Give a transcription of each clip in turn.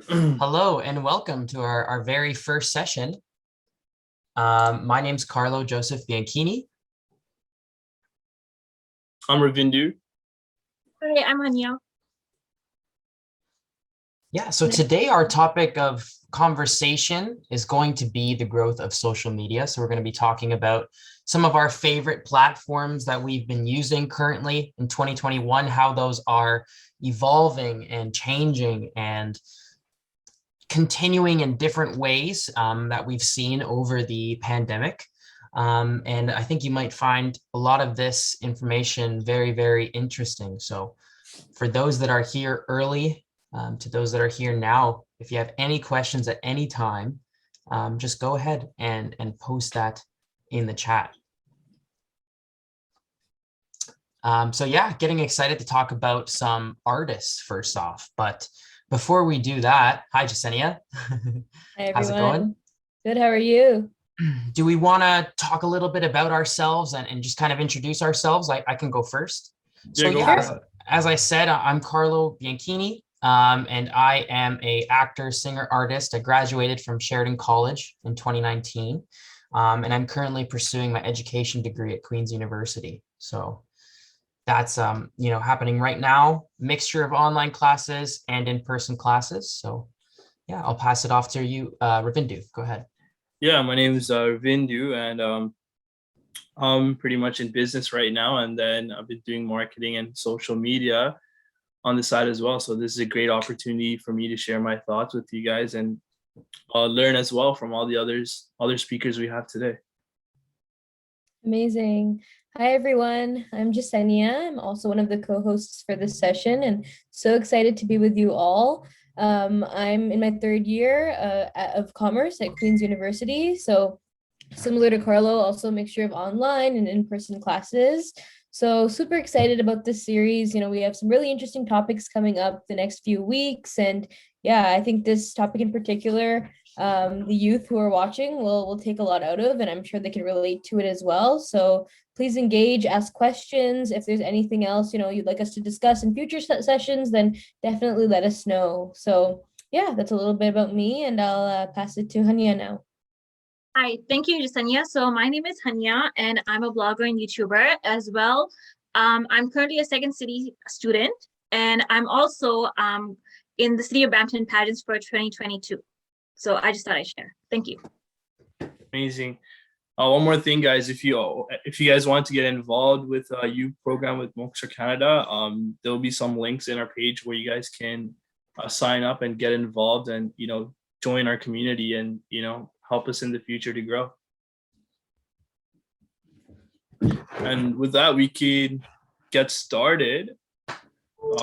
Hello and welcome to our very first session. My name's Carlo Joseph Bianchini. I'm Ravindu. Hi, I'm Anya. Yeah, so today our topic of conversation is going to be the growth of social media. So we're going to be talking about some of our favorite platforms that we've been using currently in 2021, how those are evolving and changing and continuing in different ways that we've seen over the pandemic. And I think you might find a lot of this information very, very interesting. So for those that are here early, to those that are here now, if you have any questions at any time, just go ahead and post that in the chat. So yeah, getting excited to talk about some artists first off, but before we do that, hi Jasenia. Hi How's it everyone. going? Good, how are you? Do we want to talk a little bit about ourselves and just kind of introduce ourselves? I can go first. So yeah, as I said, I'm Carlo Bianchini, and I am a actor, singer, artist. I graduated from Sheridan College in 2019, and I'm currently pursuing my education degree at Queen's University. So that's happening right now, mixture of online classes and in-person classes. So yeah, I'll pass it off to you, Ravindu. Go ahead. Yeah, my name is Ravindu, and I'm pretty much in business right now. And then I've been doing marketing and social media on the side as well. So this is a great opportunity for me to share my thoughts with you guys and learn as well from all the other speakers we have today. Amazing. Hi everyone, I'm Jasenia. I'm also one of the co-hosts for this session and so excited to be with you all. I'm in my third year of commerce at Queen's University. So similar to Carlo, also a mixture of online and in-person classes. So super excited about this series. We have some really interesting topics coming up the next few weeks. And yeah, I think this topic in particular, the youth who are watching will take a lot out of, and I'm sure they can relate to it as well. So please engage, ask questions. If there's anything else, you'd like us to discuss in future sessions, then definitely let us know. So yeah, that's a little bit about me, and I'll pass it to Hania now. Hi, thank you, Jasenia. So my name is Hanya, and I'm a blogger and YouTuber as well. I'm currently a second city student, and I'm also in the City of Brampton pageants for 2022. So I just thought I'd share. Thank you. Amazing. One more thing, guys, if you guys want to get involved with a youth program with Moksha Canada, there'll be some links in our page where you guys can sign up and get involved and join our community and help us in the future to grow. And with that, we can get started.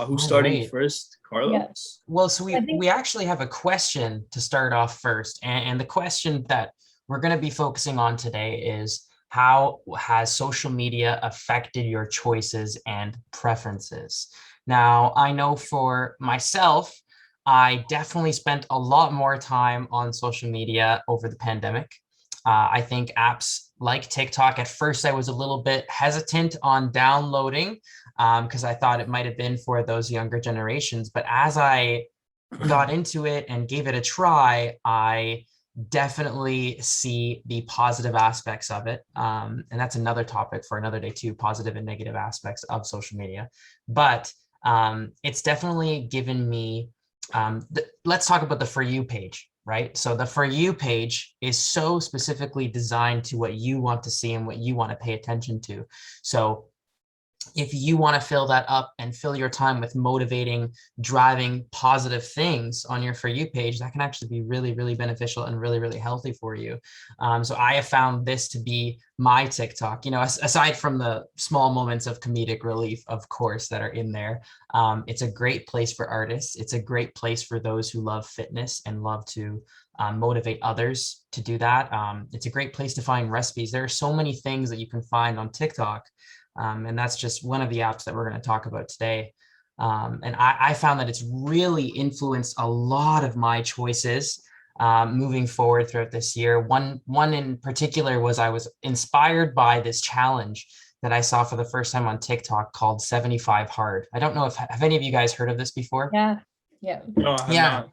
Who's starting first? Carlo? Yes. Well, so we actually have a question to start off first. And the question that we're going to be focusing on today is, how has social media affected your choices and preferences? Now, I know for myself, I definitely spent a lot more time on social media over the pandemic. I think apps like TikTok, at first I was a little bit hesitant on downloading because I thought it might have been for those younger generations. But as I got into it and gave it a try, I definitely see the positive aspects of it. And that's another topic for another day too, positive and negative aspects of social media. But it's definitely given me, let's talk about the For You page, right? So the For You page is so specifically designed to what you want to see and what you want to pay attention to. So if you want to fill that up and fill your time with motivating, driving, positive things on your For You page, that can actually be really, really beneficial and really, really healthy for you. So I have found this to be my TikTok, aside from the small moments of comedic relief, of course, that are in there. It's a great place for artists. It's a great place for those who love fitness and love to motivate others to do that. It's a great place to find recipes. There are so many things that you can find on TikTok. And that's just one of the apps that we're going to talk about today. And I found that it's really influenced a lot of my choices moving forward throughout this year. One in particular was I was inspired by this challenge that I saw for the first time on TikTok called 75 Hard. I don't know have any of you guys heard of this before? Yeah. No, I have not.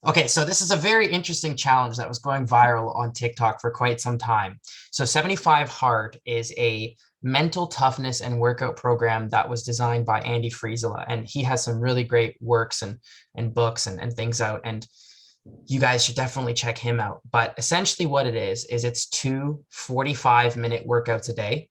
Okay, so this is a very interesting challenge that was going viral on TikTok for quite some time. So 75 Hard is a mental toughness and workout program that was designed by Andy Friesela, and he has some really great works and books and things out, and you guys should definitely check him out. But essentially what it is it's two 45-minute workouts a day,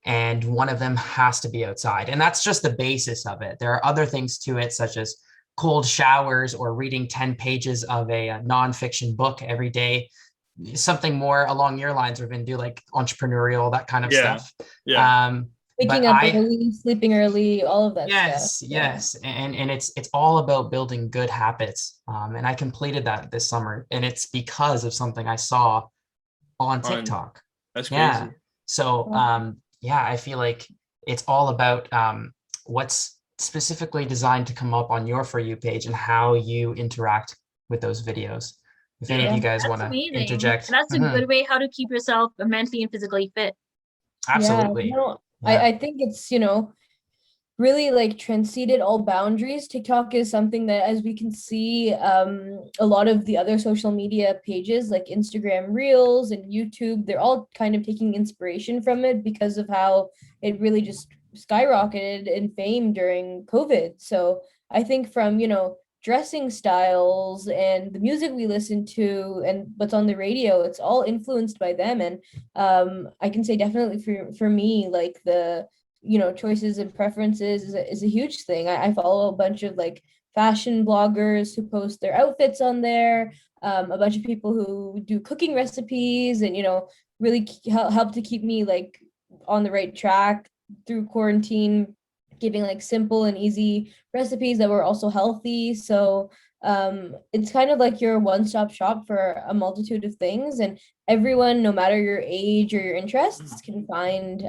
and one of them has to be outside. And that's just the basis of it. There are other things to it, such as cold showers or reading 10 pages of a nonfiction book every day, something more along your lines, Ravind, do like entrepreneurial, that kind of Yeah. stuff. Yeah. But Waking up early, sleeping early, all of that yes, stuff. yes. And it's all about building good habits. And I completed that this summer, and it's because of something I saw on TikTok. That's Yeah. crazy. So yeah, I feel like it's all about what's specifically designed to come up on your For You page and how you interact with those videos. If any of you guys want to interject. That's a good way how to keep yourself mentally and physically fit. Absolutely. Yeah, no, Yeah. I think it's, really like transcended all boundaries. TikTok is something that, as we can see, a lot of the other social media pages like Instagram Reels and YouTube, they're all kind of taking inspiration from it because of how it really just skyrocketed in fame during COVID. So I think from, dressing styles and the music we listen to and what's on the radio, it's all influenced by them. And I can say definitely for me, like the choices and preferences is a huge thing. I follow a bunch of like fashion bloggers who post their outfits on there, a bunch of people who do cooking recipes and really help to keep me like on the right track through quarantine, giving like simple and easy recipes that were also healthy. So it's kind of like your one-stop shop for a multitude of things, and everyone, no matter your age or your interests, can find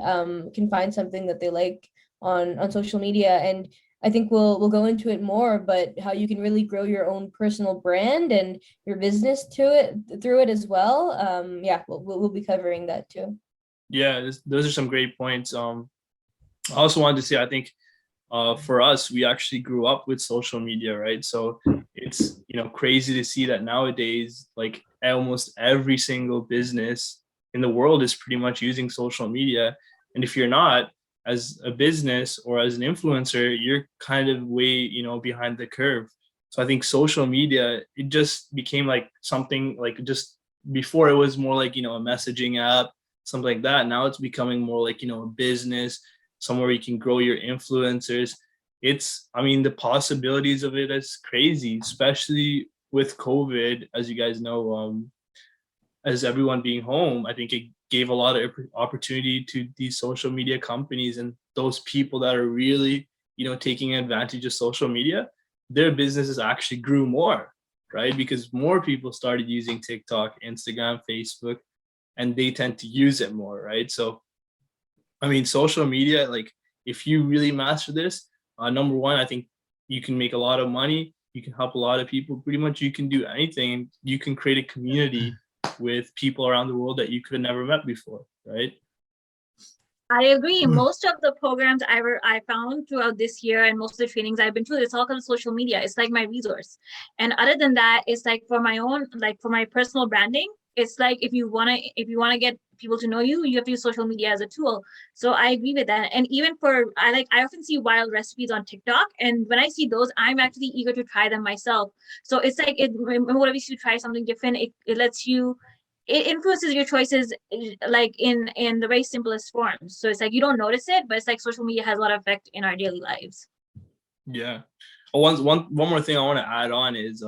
something that they like on social media. And I think we'll go into it more, but how you can really grow your own personal brand and your business through it as well. Yeah, we'll be covering that too. Yeah, those are some great points. I also wanted to say, I think for us, we actually grew up with social media, right? So it's crazy to see that nowadays, like almost every single business in the world is pretty much using social media. And if you're not, as a business or as an influencer, you're kind of way behind the curve. So I think social media, it just became like something like, just before it was more like a messaging app, something like that. Now it's becoming more like a business, somewhere where you can grow your influencers. The possibilities of it is crazy, especially with COVID, as you guys know, as everyone being home. I think it gave a lot of opportunity to these social media companies and those people that are really, taking advantage of social media. Their businesses actually grew more, right? Because more people started using TikTok, Instagram, Facebook, and they tend to use it more, right? So social media, like if you really master this, number one, I think you can make a lot of money. You can help a lot of people. Pretty much you can do anything. You can create a community with people around the world that you could have never met before, right? I agree. Most of the programs I found throughout this year and most of the trainings I've been to, it's all kind of social media. It's like my resource. And other than that, it's like for my own, like for my personal branding, it's like if you wanna get people to know you, you have to use social media as a tool. So I agree with that. And even I often see wild recipes on TikTok, and when I see those, I'm actually eager to try them myself. So it's like whenever you try something different, it lets you, it influences your choices like in the very simplest forms. So it's like you don't notice it, but it's like social media has a lot of effect in our daily lives. Yeah. One more thing I want to add on is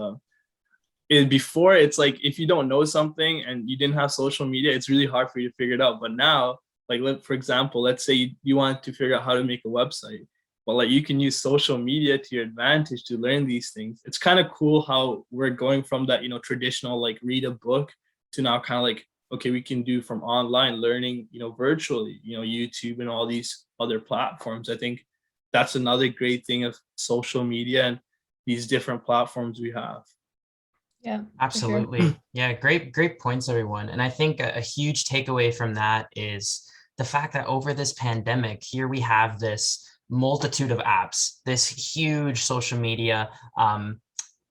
before, it's like if you don't know something and you didn't have social media, it's really hard for you to figure it out. But now, like for example, let's say you want to figure out how to make a website, but like you can use social media to your advantage to learn these things. It's kind of cool how we're going from that traditional like read a book to now kind of like, okay, we can do from online learning virtually, YouTube and all these other platforms. I think that's another great thing of social media and these different platforms we have. Yeah, absolutely. Sure. Yeah, great points, everyone. And I think a huge takeaway from that is the fact that over this pandemic, here we have this multitude of apps, this huge social media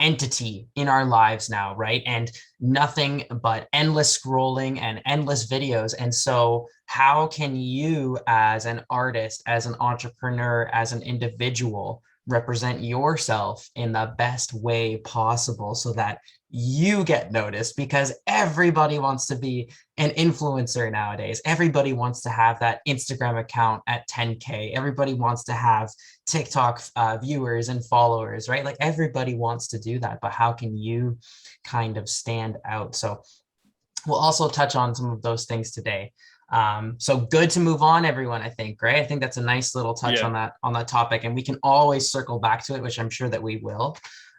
entity in our lives now, right? And nothing but endless scrolling and endless videos. And so how can you as an artist, as an entrepreneur, as an individual represent yourself in the best way possible so that you get noticed? Because everybody wants to be an influencer nowadays. Everybody wants to have that Instagram account at 10K. Everybody wants to have TikTok viewers and followers, right? Like everybody wants to do that, but how can you kind of stand out? So we'll also touch on some of those things today. So good to move on, everyone, I think, right? I think that's a nice little touch on that topic, and we can always circle back to it, which I'm sure that we will.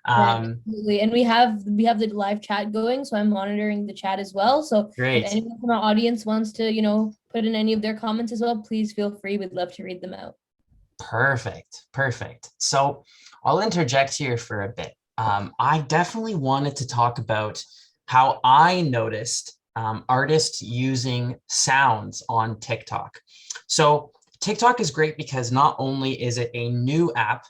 Absolutely. And we have the live chat going, so I'm monitoring the chat as well. So great. If anyone from our audience wants to, you know, put in any of their comments as well, please feel free. We'd love to read them out. Perfect. So I'll interject here for a bit. I definitely wanted to talk about how I noticed artists using sounds on TikTok. So TikTok is great because not only is it a new app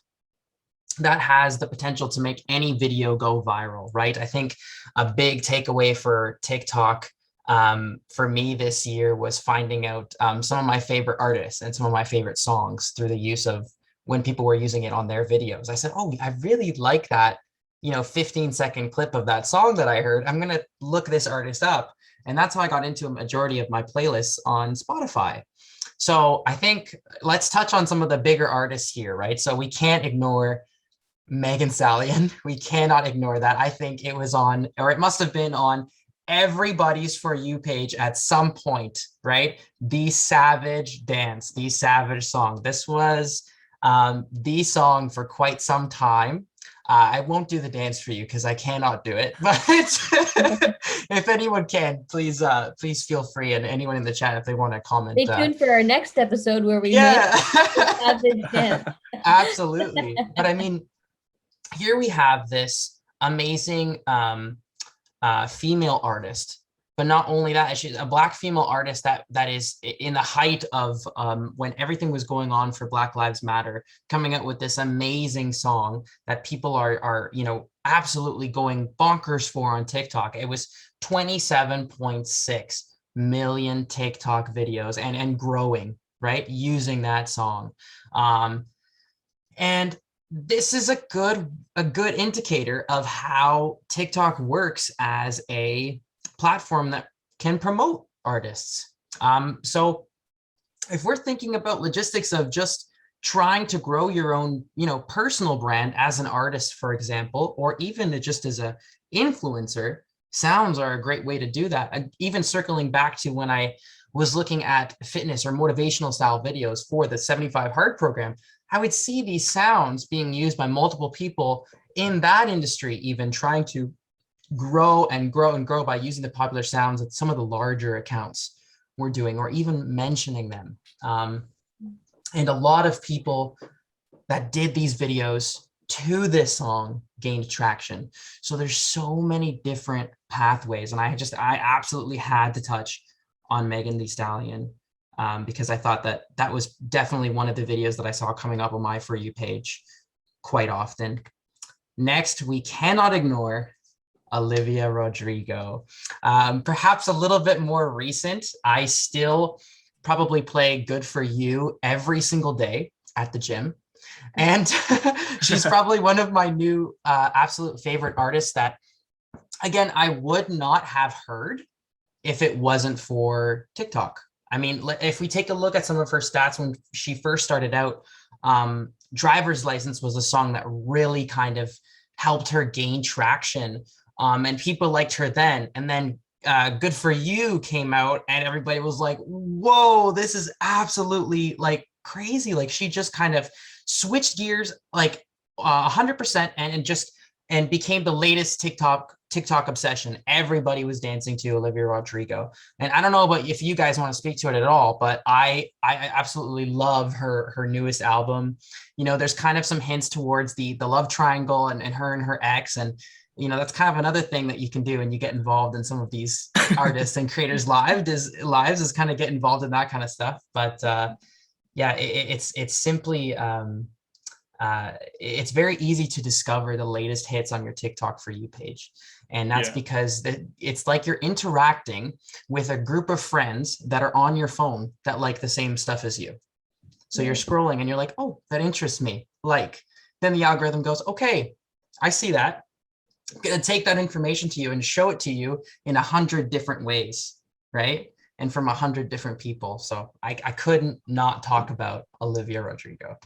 that has the potential to make any video go viral, right? I think a big takeaway for TikTok for me this year was finding out some of my favorite artists and some of my favorite songs through the use of when people were using it on their videos. I said, oh, I really like that, 15-second clip of that song that I heard. I'm going to look this artist up. And that's how I got into a majority of my playlists on Spotify. So I think let's touch on some of the bigger artists here, right? So we can't ignore Megan Thee Stallion. We cannot ignore that. I think it was on, or it must have been on everybody's For You page at some point, right? The Savage Dance, the Savage song. This was the song for quite some time. I won't do the dance for you because I cannot do it, but if anyone can, please feel free, and anyone in the chat, if they want to comment. Stay tuned for our next episode where we make the Savage Dance. Absolutely. But I mean, here we have this amazing female artist, but not only that, she's a Black female artist that is in the height of when everything was going on for Black Lives Matter, coming out with this amazing song that people are absolutely going bonkers for on TikTok. It was 27.6 million TikTok videos and growing, right? Using that song. And this is a good indicator of how TikTok works as a platform that can promote artists. So if we're thinking about logistics of just trying to grow your own, personal brand as an artist, for example, or even just as a influencer, sounds are a great way to do that. Even circling back to when I was looking at fitness or motivational style videos for the 75 Hard program, I would see these sounds being used by multiple people in that industry, even trying to grow and grow and grow by using the popular sounds that some of the larger accounts were doing, or even mentioning them. And a lot of people that did these videos to this song gained traction. So there's so many different pathways. And I absolutely had to touch on Megan Thee Stallion because I thought that was definitely one of the videos that I saw coming up on my For You page quite often. Next, we cannot ignore Olivia Rodrigo. Perhaps a little bit more recent. I still probably play Good For You every single day at the gym. And she's probably one of my new absolute favorite artists that, again, I would not have heard if it wasn't for TikTok. I mean, if we take a look at some of her stats when she first started out, Driver's License was a song that really kind of helped her gain traction. And people liked her then. And then Good For You came out and everybody was like, whoa, this is absolutely like crazy. Like she just kind of switched gears like 100% and became the latest TikTok obsession. Everybody was dancing to Olivia Rodrigo. And I don't know about if you guys want to speak to it at all, but I absolutely love her newest album. There's kind of some hints towards the love triangle and her ex. And that's kind of another thing that you can do when you get involved in some of these artists and creators' lives is kind of get involved in that kind of stuff. But yeah, it's simply it's very easy to discover the latest hits on your TikTok For You page. And that's because it's like you're interacting with a group of friends that are on your phone that like the same stuff as you. So you're scrolling and you're like, oh, that interests me. Like, then the algorithm goes, okay, I see that. I'm going to take that information to you and show it to you in 100 different ways, right? And from 100 different people. So I couldn't not talk about Olivia Rodrigo.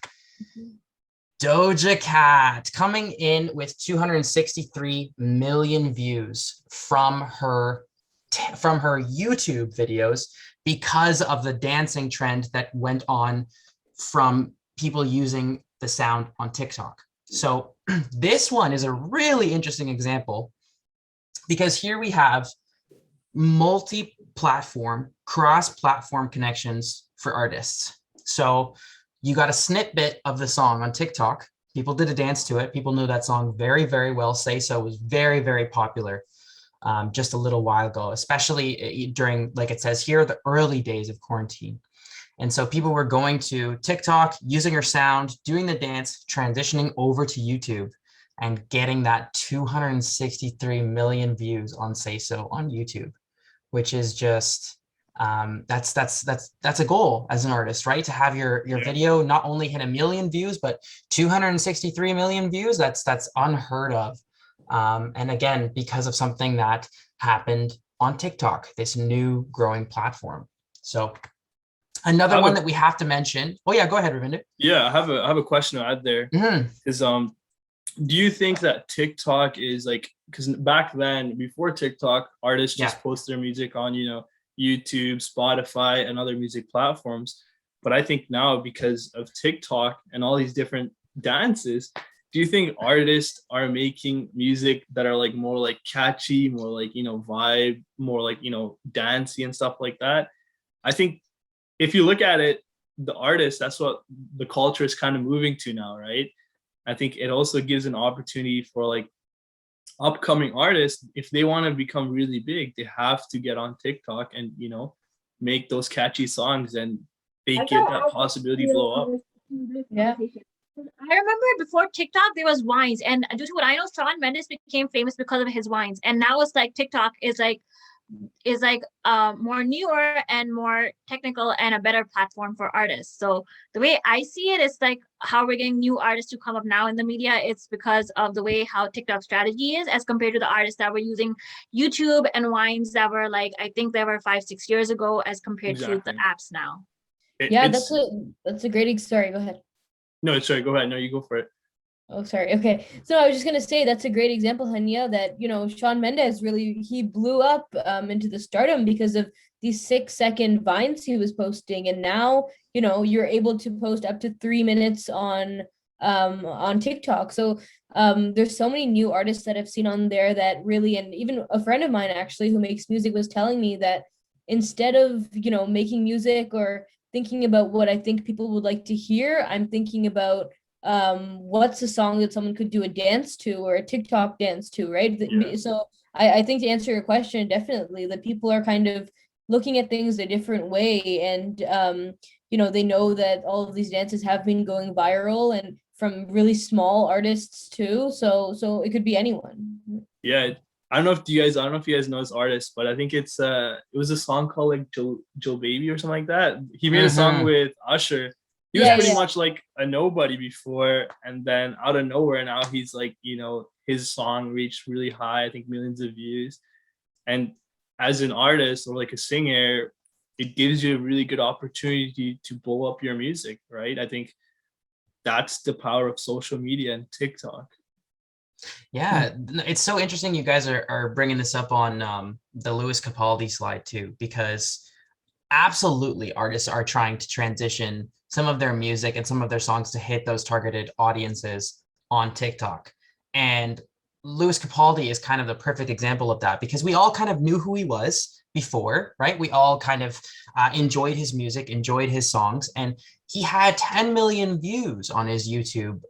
Doja Cat coming in with 263 million views from her YouTube videos because of the dancing trend that went on from people using the sound on TikTok. So this one is a really interesting example because here we have multi-platform, cross-platform connections for artists. So you got a snippet of the song on TikTok. People did a dance to it. People knew that song very, very well. Say So was very, very popular just a little while ago, especially during, like it says here, the early days of quarantine. And so people were going to TikTok, using her sound, doing the dance, transitioning over to YouTube and getting that 263 million views on Say So on YouTube, which is just, that's a goal as an artist, right? To have your video not only hit 1 million views, but 263 million views, that's unheard of. And again, because of something that happened on TikTok, this new growing platform. So another one that we have to mention. Oh yeah, go ahead, Ravinder. Yeah, I have a question to add there. Is do you think that TikTok is like, because back then, before TikTok, artists just post their music on, YouTube, Spotify, and other music platforms. But I think now, because of TikTok and all these different dances, do you think artists are making music that are like more like catchy, more like, vibe, more like, dancey and stuff like that? I think if you look at it, the artist, that's what the culture is kind of moving to now, right? I think it also gives an opportunity for like upcoming artists, if they want to become really big, they have to get on TikTok and, make those catchy songs and they get that possibility blow up. Yeah. I remember before TikTok, there was Vines, and due to what I know, Shawn Mendes became famous because of his Vines, and now it's like TikTok is more newer and more technical and a better platform for artists. So the way I see it is like how we're getting new artists to come up now in the media. It's because of the way how TikTok strategy is as compared to the artists that were using YouTube and Vines that were like, I think they were 5-6 years ago as compared to the apps now. That's a great, sorry, go ahead. No, sorry, go ahead. No, you go for it. Oh, sorry. Okay. So I was just going to say that's a great example, Hanya, that, Shawn Mendes he blew up into the stardom because of these 6-second vines he was posting. And now, you're able to post up to 3 minutes on TikTok. So there's so many new artists that I've seen on there that really, and even a friend of mine actually who makes music was telling me that instead of, making music or thinking about what I think people would like to hear, I'm thinking about what's a song that someone could do a dance to or a TikTok dance to, right? So I think to answer your question, definitely that people are kind of looking at things a different way, and they know that all of these dances have been going viral and from really small artists too. So it could be anyone. Yeah. I don't know if you guys know this artist, but I think it was a song called like Joe Baby or something like that. He made a song with Usher. He was pretty much like a nobody before, and then out of nowhere now he's like, his song reached really high, I think millions of views. And as an artist or like a singer, it gives you a really good opportunity to blow up your music, right? I think that's the power of social media and TikTok. Yeah, it's so interesting you guys are bringing this up on the Lewis Capaldi slide too, because absolutely artists are trying to transition some of their music and some of their songs to hit those targeted audiences on TikTok. And Lewis Capaldi is kind of the perfect example of that, because we all kind of knew who he was before, right? We all kind of enjoyed his music, enjoyed his songs, and he had 10 million views on his YouTube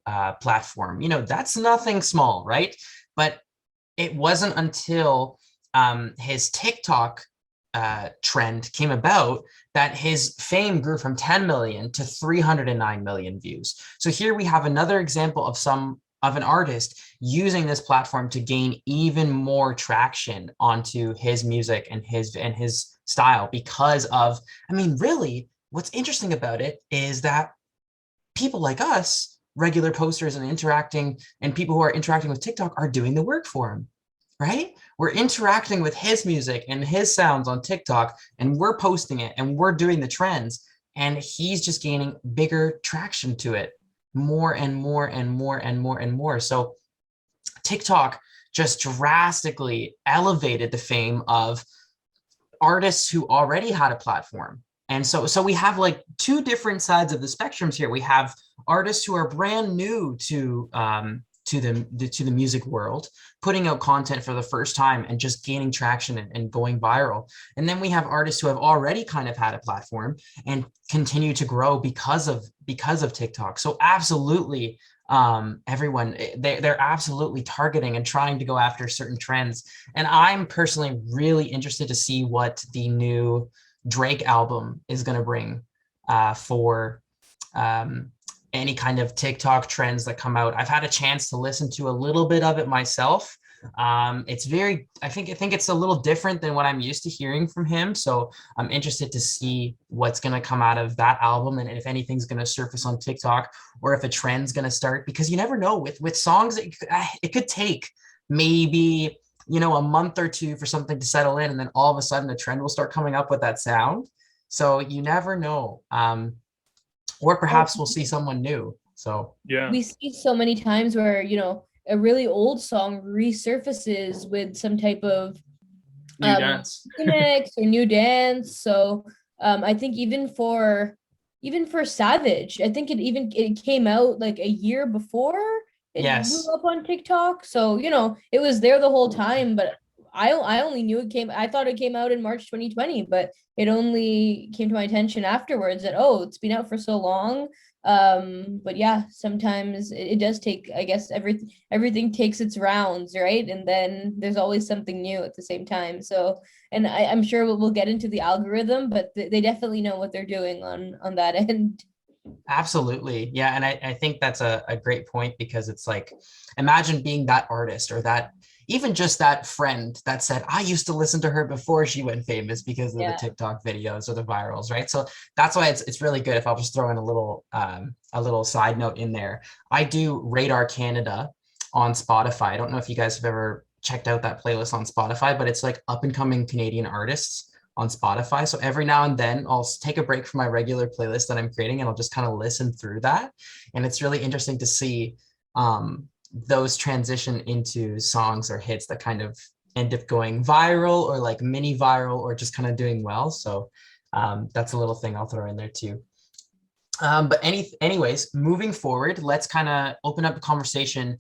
platform. That's nothing small, right? But it wasn't until his TikTok trend came about that his fame grew from 10 million to 309 million views. So here we have another example of an artist using this platform to gain even more traction onto his music and his style because of, I mean, really, what's interesting about it is that people like us, regular posters and people who are interacting with TikTok are doing the work for him, right? We're interacting with his music and his sounds on TikTok, and we're posting it and we're doing the trends, and he's just gaining bigger traction to it, more and more and more and more and more. So TikTok just drastically elevated the fame of artists who already had a platform. And so we have like two different sides of the spectrums here. We have artists who are brand new to the music world, putting out content for the first time and just gaining traction and going viral. And then we have artists who have already kind of had a platform and continue to grow because of TikTok. So absolutely, everyone, they're absolutely targeting and trying to go after certain trends. And I'm personally really interested to see what the new Drake album is going to bring for any kind of TikTok trends that come out. I've had a chance to listen to a little bit of it myself. It's I think it's a little different than what I'm used to hearing from him. So I'm interested to see what's going to come out of that album, and if anything's going to surface on TikTok, or if a trend's going to start, because you never know with songs, it could take maybe, a month or two for something to settle in, and then all of a sudden a trend will start coming up with that sound. So you never know. Or perhaps we'll see someone new. So Yeah. We see so many times where, a really old song resurfaces with some type of New dance. remix or new dance. So I think even for Savage, I think it came out like a year before it yes, blew up on TikTok. So, it was there the whole time, but I only knew I thought it came out in March 2020, but it only came to my attention afterwards that, oh, it's been out for so long. But yeah, sometimes it does take, I guess, everything takes its rounds, right? And then there's always something new at the same time. So, and I'm sure we'll get into the algorithm, but they definitely know what they're doing on that end. absolutely. Yeah. And I think that's a great point, because it's like, imagine being that artist, or that even just that friend that said, I used to listen to her before she went famous because of the TikTok videos or the virals, right? So that's why it's really good. If I'll just throw in a little side note in there, I do Radar Canada on Spotify. I don't know if you guys have ever checked out that playlist on Spotify, but it's like up and coming Canadian artists on Spotify. So every now and then I'll take a break from my regular playlist that I'm creating, and I'll just kind of listen through that. And it's really interesting to see those transition into songs or hits that kind of end up going viral, or like mini viral, or just kind of doing well. So that's a little thing I'll throw in there too. But anyways, moving forward, let's kind of open up a conversation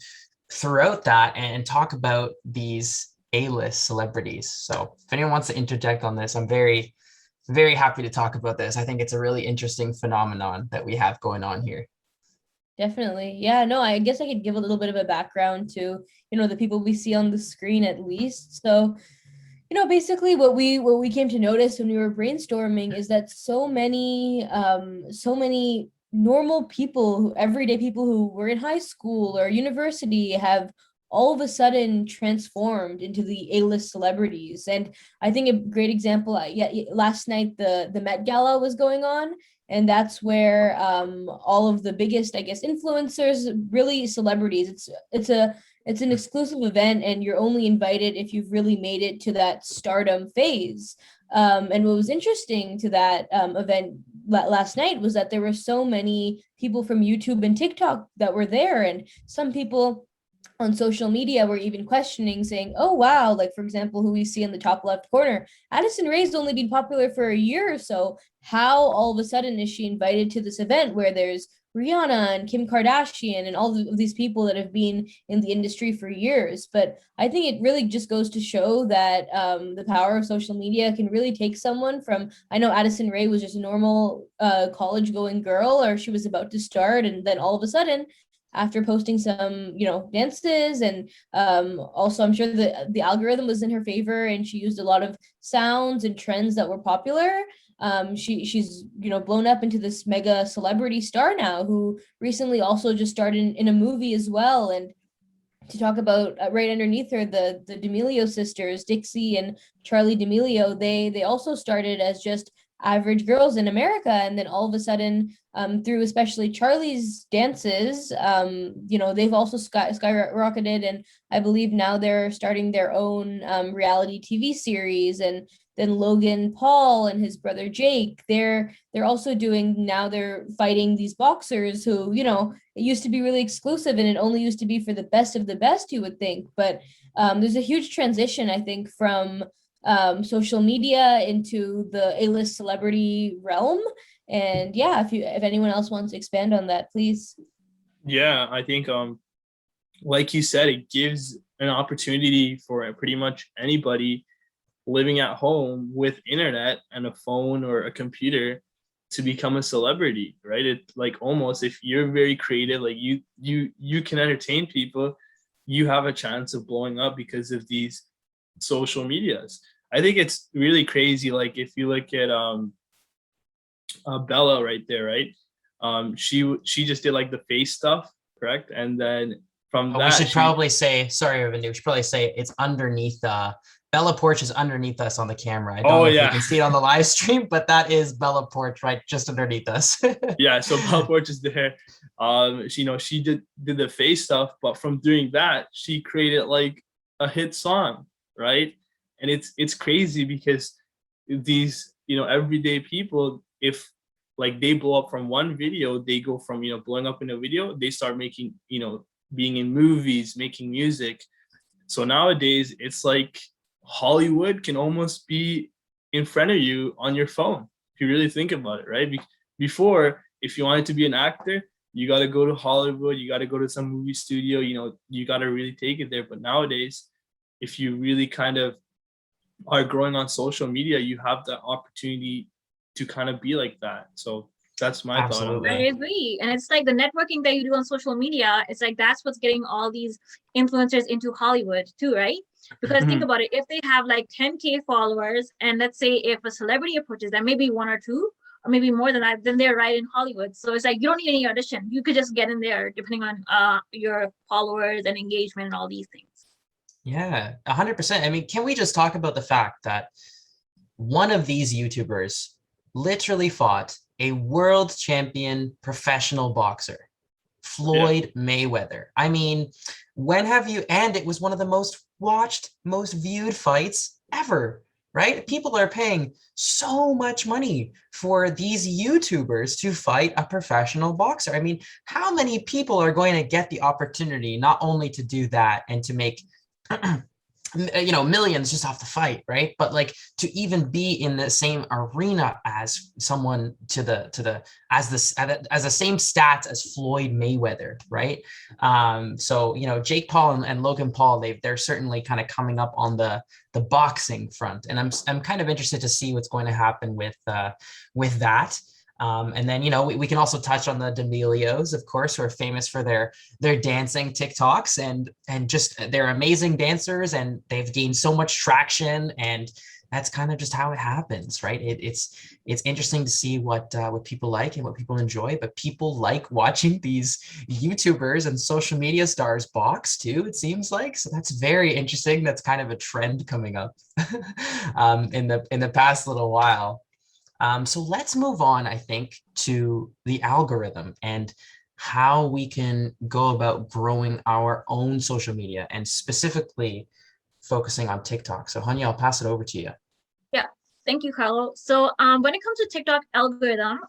throughout that and talk about these A-list celebrities. So if anyone wants to interject on this, I'm very, very happy to talk about this. I think it's a really interesting phenomenon that we have going on here. Definitely. Yeah, no, I guess I could give a little bit of a background to, the people we see on the screen at least. So, basically what we came to notice when we were brainstorming is that so many normal people, everyday people who were in high school or university have all of a sudden transformed into the A-list celebrities. And I think a great example, last night the Met Gala was going on, and that's where all of the biggest, I guess, influencers, really celebrities. It's an exclusive event, and you're only invited if you've really made it to that stardom phase. And what was interesting to that event last night was that there were so many people from YouTube and TikTok that were there, and some people on social media were even questioning, saying, oh wow, like for example, who we see in the top left corner, Addison Rae's only been popular for a year or so. How all of a sudden is she invited to this event where there's Rihanna and Kim Kardashian and all of these people that have been in the industry for years? But I think it really just goes to show that the power of social media can really take someone from, I know Addison Rae was just a normal college going girl, or she was about to start, and then all of a sudden after posting some, dances. And also I'm sure the algorithm was in her favor, and she used a lot of sounds and trends that were popular. She's blown up into this mega celebrity star now, who recently also just starred in a movie as well. And to talk about, right underneath her, the Dimillio sisters, Dixie and Charlie Dimillio, they also started as just average girls in America, and then all of a sudden, through especially Charlie's dances, they've also skyrocketed, and I believe now they're starting their own reality TV series. And then Logan Paul and his brother Jake, they're also they're fighting these boxers who, it used to be really exclusive, and it only used to be for the best of the best, you would think. But there's a huge transition, I think, from social media into the A-list celebrity realm. And yeah, if anyone else wants to expand on that, please. Yeah, I think like you said, it gives an opportunity for pretty much anybody living at home with internet and a phone or a computer to become a celebrity, right? It like, almost, if you're very creative, like you can entertain people, you have a chance of blowing up because of these social medias. I think it's really crazy. Like, if you look at Bella right there, right? She just did like the face stuff, correct? And then from But that, we should probably say, sorry, Ravindu, we should probably say it's underneath Bella Porch is underneath us on the camera. I don't know if you can see it on the live stream, but that is Bella Porch right just underneath us. Yeah, so Bella Porch is there. She did the face stuff, but from doing that, she created like a hit song, right? And it's crazy because these, everyday people, if like they blow up from one video, they go from, blowing up in a video, they start making, being in movies, making music. So nowadays it's like Hollywood can almost be in front of you on your phone, if you really think about it, right? Before, if you wanted to be an actor, you got to go to Hollywood, you got to go to some movie studio, you got to really take it there. But nowadays, if you really kind of are growing on social media, you have the opportunity to kind of be like that. So that's my thought on Absolutely. that. I agree. And it's like the networking that you do on social media, it's like that's what's getting all these influencers into Hollywood too, right? Because think about it, if they have like 10K followers, and let's say if a celebrity approaches them, maybe one or two, or maybe more than that, then they're right in Hollywood. So it's like you don't need any audition. You could just get in there depending on your followers and engagement and all these things. Yeah, 100%. I mean, can we just talk about the fact that one of these YouTubers literally fought a world champion professional boxer, Floyd Mayweather? I mean, when have you, and it was one of the most watched, most viewed fights ever, right? People are paying so much money for these YouTubers to fight a professional boxer. I mean, how many people are going to get the opportunity not only to do that and to make millions just off the fight, right? But like to even be in the same arena as someone as the same stats as Floyd Mayweather, right? So Jake Paul and Logan Paul, they're certainly kind of coming up on the boxing front, and I'm kind of interested to see what's going to happen with that. And then, we can also touch on the Dimillios, of course, who are famous for their dancing TikToks and just they're amazing dancers, and they've gained so much traction, and that's kind of just how it happens, right? It's interesting to see what people like and what people enjoy, but people like watching these YouTubers and social media stars box too, it seems like. So that's very interesting. That's kind of a trend coming up in the past little while. So let's move on, I think, to the algorithm and how we can go about growing our own social media, and specifically focusing on TikTok. So Hanya, I'll pass it over to you. Yeah, thank you, Carlo. So when it comes to TikTok algorithm,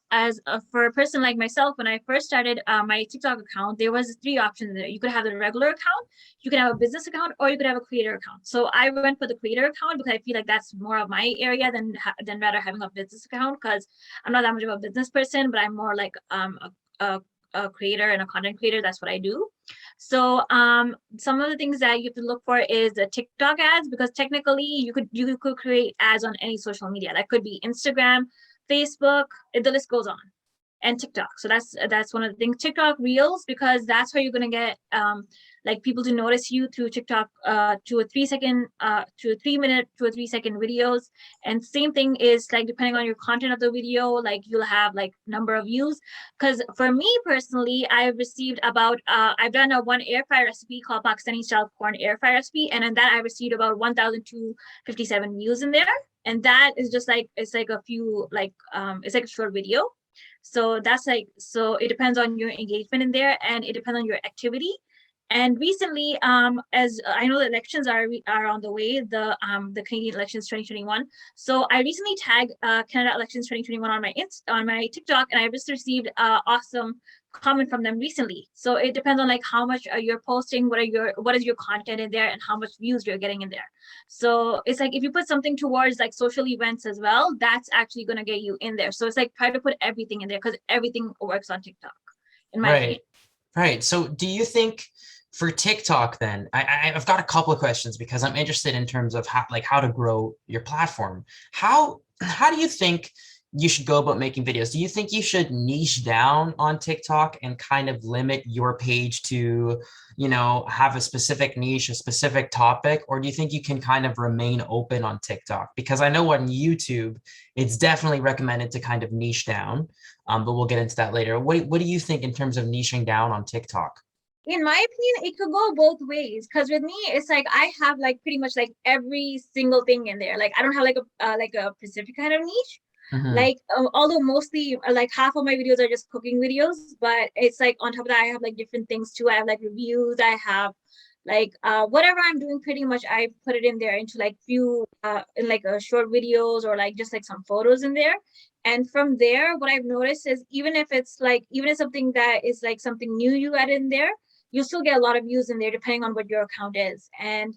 for a person like myself, when I first started my TikTok account, there was 3 options there. You could have the regular account, you could have a business account, or you could have a creator account. So I went for the creator account because I feel like that's more of my area than rather having a business account, because I'm not that much of a business person, but I'm more like a creator and a content creator. That's what I do. So some of the things that you have to look for is the TikTok ads, because technically you could create ads on any social media. That could be Instagram, Facebook, the list goes on. and TikTok. So that's one of the things. TikTok Reels, because that's how you're gonna get like people to notice you through TikTok, to a 3 second, to a 3 minute, to a 3 second videos. And same thing is like depending on your content of the video, like you'll have like number of views. Because for me personally, I've received about I've done a one air fry recipe called Pakistani style corn air fry recipe, and in that I received about 1,257 views in there. And that is just like, it's like a few like it's like a short video. So that's like, so it depends on your engagement in there, and it depends on your activity. And recently, as I know the elections are on the way, the Canadian elections 2021. So I recently tagged Canada elections 2021 on my TikTok, and I just received awesome comment from them recently. So it depends on like how much you're posting, what is your content in there, and how much views you're getting in there. So it's like if you put something towards like social events as well, that's actually going to get you in there. So it's like try to put everything in there, because everything works on TikTok, in my opinion. Right. So do you think for TikTok then, I've got a couple of questions because I'm interested in terms of how to grow your platform. How do you think you should go about making videos? Do you think you should niche down on TikTok and kind of limit your page to, have a specific niche, a specific topic? Or do you think you can kind of remain open on TikTok? Because I know on YouTube, it's definitely recommended to kind of niche down, but we'll get into that later. What do you think in terms of niching down on TikTok? In my opinion, it could go both ways. Because with me, it's like I have like pretty much like every single thing in there. Like I don't have like a specific kind of niche. Like although mostly like half of my videos are just cooking videos, but it's like on top of that I have like different things too. I have like reviews, I have like whatever I'm doing, pretty much I put it in there into like few in like short videos, or like just like some photos in there. And from there, what I've noticed is even if something that is like something new you add in there, you still get a lot of views in there depending on what your account is. And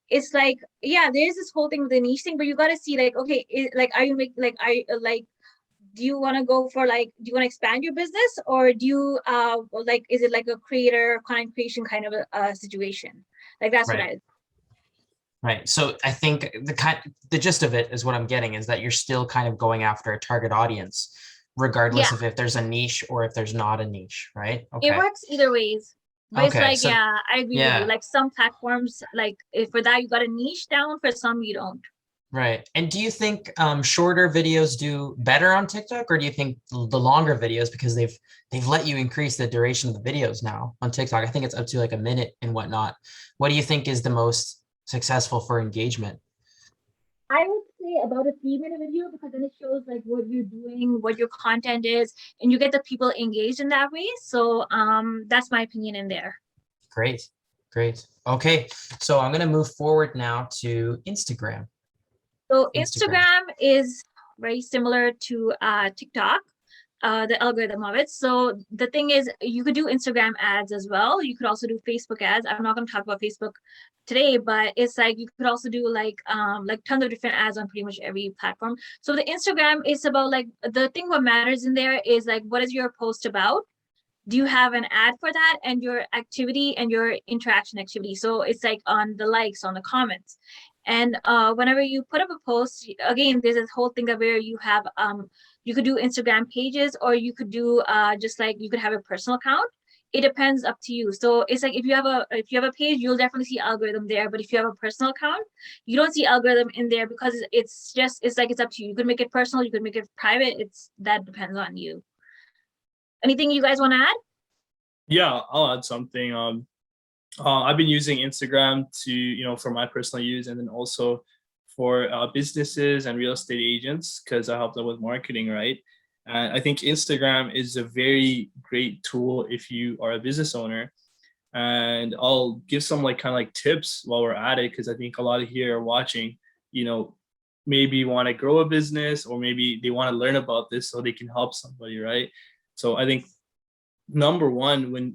it's like, yeah, there's this whole thing with the niche thing, but you got to see like, okay, do you want to go for like, do you want to expand your business, or do you like, is it like a creator content creation kind of a situation? Like that's what I. Right. So I think the gist of it is what I'm getting is that you're still kind of going after a target audience, regardless of if there's a niche or if there's not a niche, right? Okay. It works either ways. But it's like, yeah, I agree with you. Like some platforms, like for that, you got a niche down, for some you don't. Right. And do you think shorter videos do better on TikTok, or do you think the longer videos, because they've let you increase the duration of the videos now on TikTok? I think it's up to like a minute and whatnot. What do you think is the most successful for engagement? I would say about a 3-minute video, because then it shows like what you're doing, what your content is, and you get the people engaged in that way. So that's my opinion in there. Great. Okay, so I'm going to move forward now to Instagram. So Instagram is very similar to TikTok, the algorithm of it. So the thing is, you could do Instagram ads as well. You could also do Facebook ads. I'm not going to talk about Facebook today, but it's like you could also do like tons of different ads on pretty much every platform. So the Instagram is about like, the thing what matters in there is like, what is your post about? Do you have an ad for that, and your activity and your interaction activity? So it's like on the likes, on the comments. And whenever you put up a post, again, there's this whole thing of where you have you could do Instagram pages, or you could do just like you could have a personal account. It depends, up to you. So it's like if you have a page, you'll definitely see algorithm there. But if you have a personal account, you don't see algorithm in there, because it's up to you. You could make it personal, you could make it private. That depends on you. Anything you guys want to add? Yeah, I'll add something. I've been using Instagram to, for my personal use, and then also for businesses and real estate agents, because I help them with marketing, right? And I think Instagram is a very great tool if you are a business owner. And I'll give some kind of tips while we're at it, because I think a lot of here are watching, maybe want to grow a business, or maybe they want to learn about this so they can help somebody, right? So I think number one, when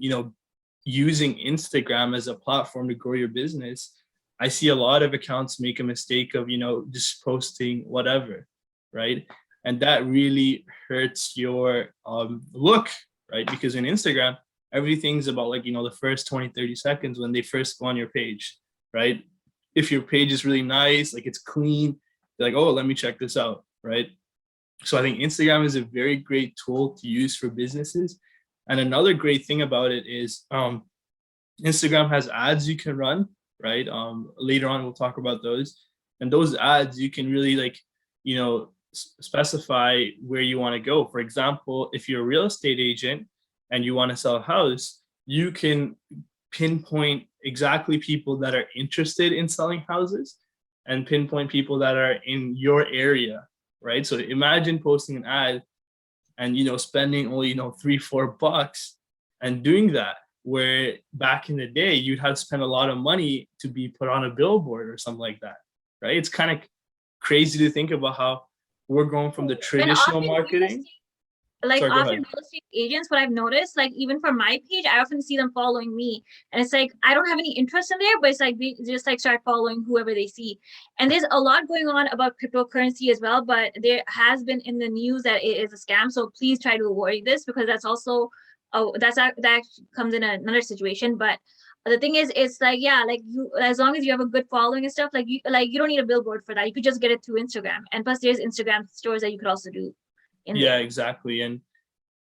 using Instagram as a platform to grow your business, I see a lot of accounts make a mistake of just posting whatever, right? And that really hurts your look, right? Because in Instagram, everything's about the first 20-30 seconds when they first go on your page, right? If your page is really nice, it's clean, they're like, oh, let me check this out, right? So I think Instagram is a very great tool to use for businesses. And another great thing about it is Instagram has ads you can run, right? Later on, we'll talk about those. And those ads, you can really like, specify where you want to go. For example, if you're a real estate agent and you want to sell a house, you can pinpoint exactly people that are interested in selling houses and pinpoint people that are in your area, right? So imagine posting an ad and spending only $3-4 and doing that, where back in the day you'd have to spend a lot of money to be put on a billboard or something like that, right? It's kind of crazy to think about how we're going from the traditional marketing. Like Sorry, often real estate agents, what I've noticed, like even from my page, I often see them following me, and it's like I don't have any interest in there, but it's like they just like start following whoever they see. And there's a lot going on about cryptocurrency as well, but there has been in the news that it is a scam. So please try to avoid this, because that's also that comes in another situation. But the thing is, it's like, yeah, like you, as long as you have a good following and stuff, like you don't need a billboard for that. You could just get it through Instagram, and plus there's Instagram stores that you could also do. Yeah, exactly. And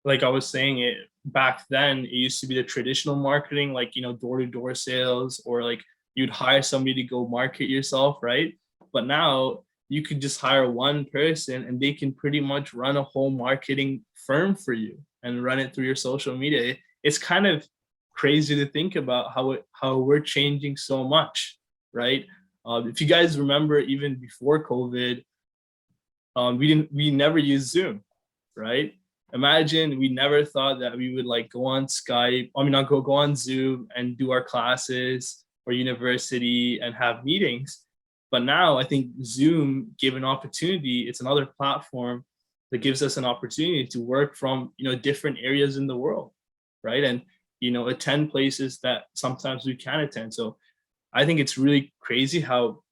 like I was saying, it back then, it used to be the traditional marketing, like door-to-door sales, or like you'd hire somebody to go market yourself, right? But now you could just hire one person and they can pretty much run a whole marketing firm for you and run it through your social media. It's kind of crazy to think about how we're changing so much, right? If you guys remember, even before COVID, we never used Zoom, right? Imagine we never thought that we would like go on Skype, not go on Zoom and do our classes or university and have meetings. But now I think Zoom gave an opportunity. It's another platform that gives us an opportunity to work from, different areas in the world, right? And, attend places that sometimes we can't attend. So I think it's really crazy how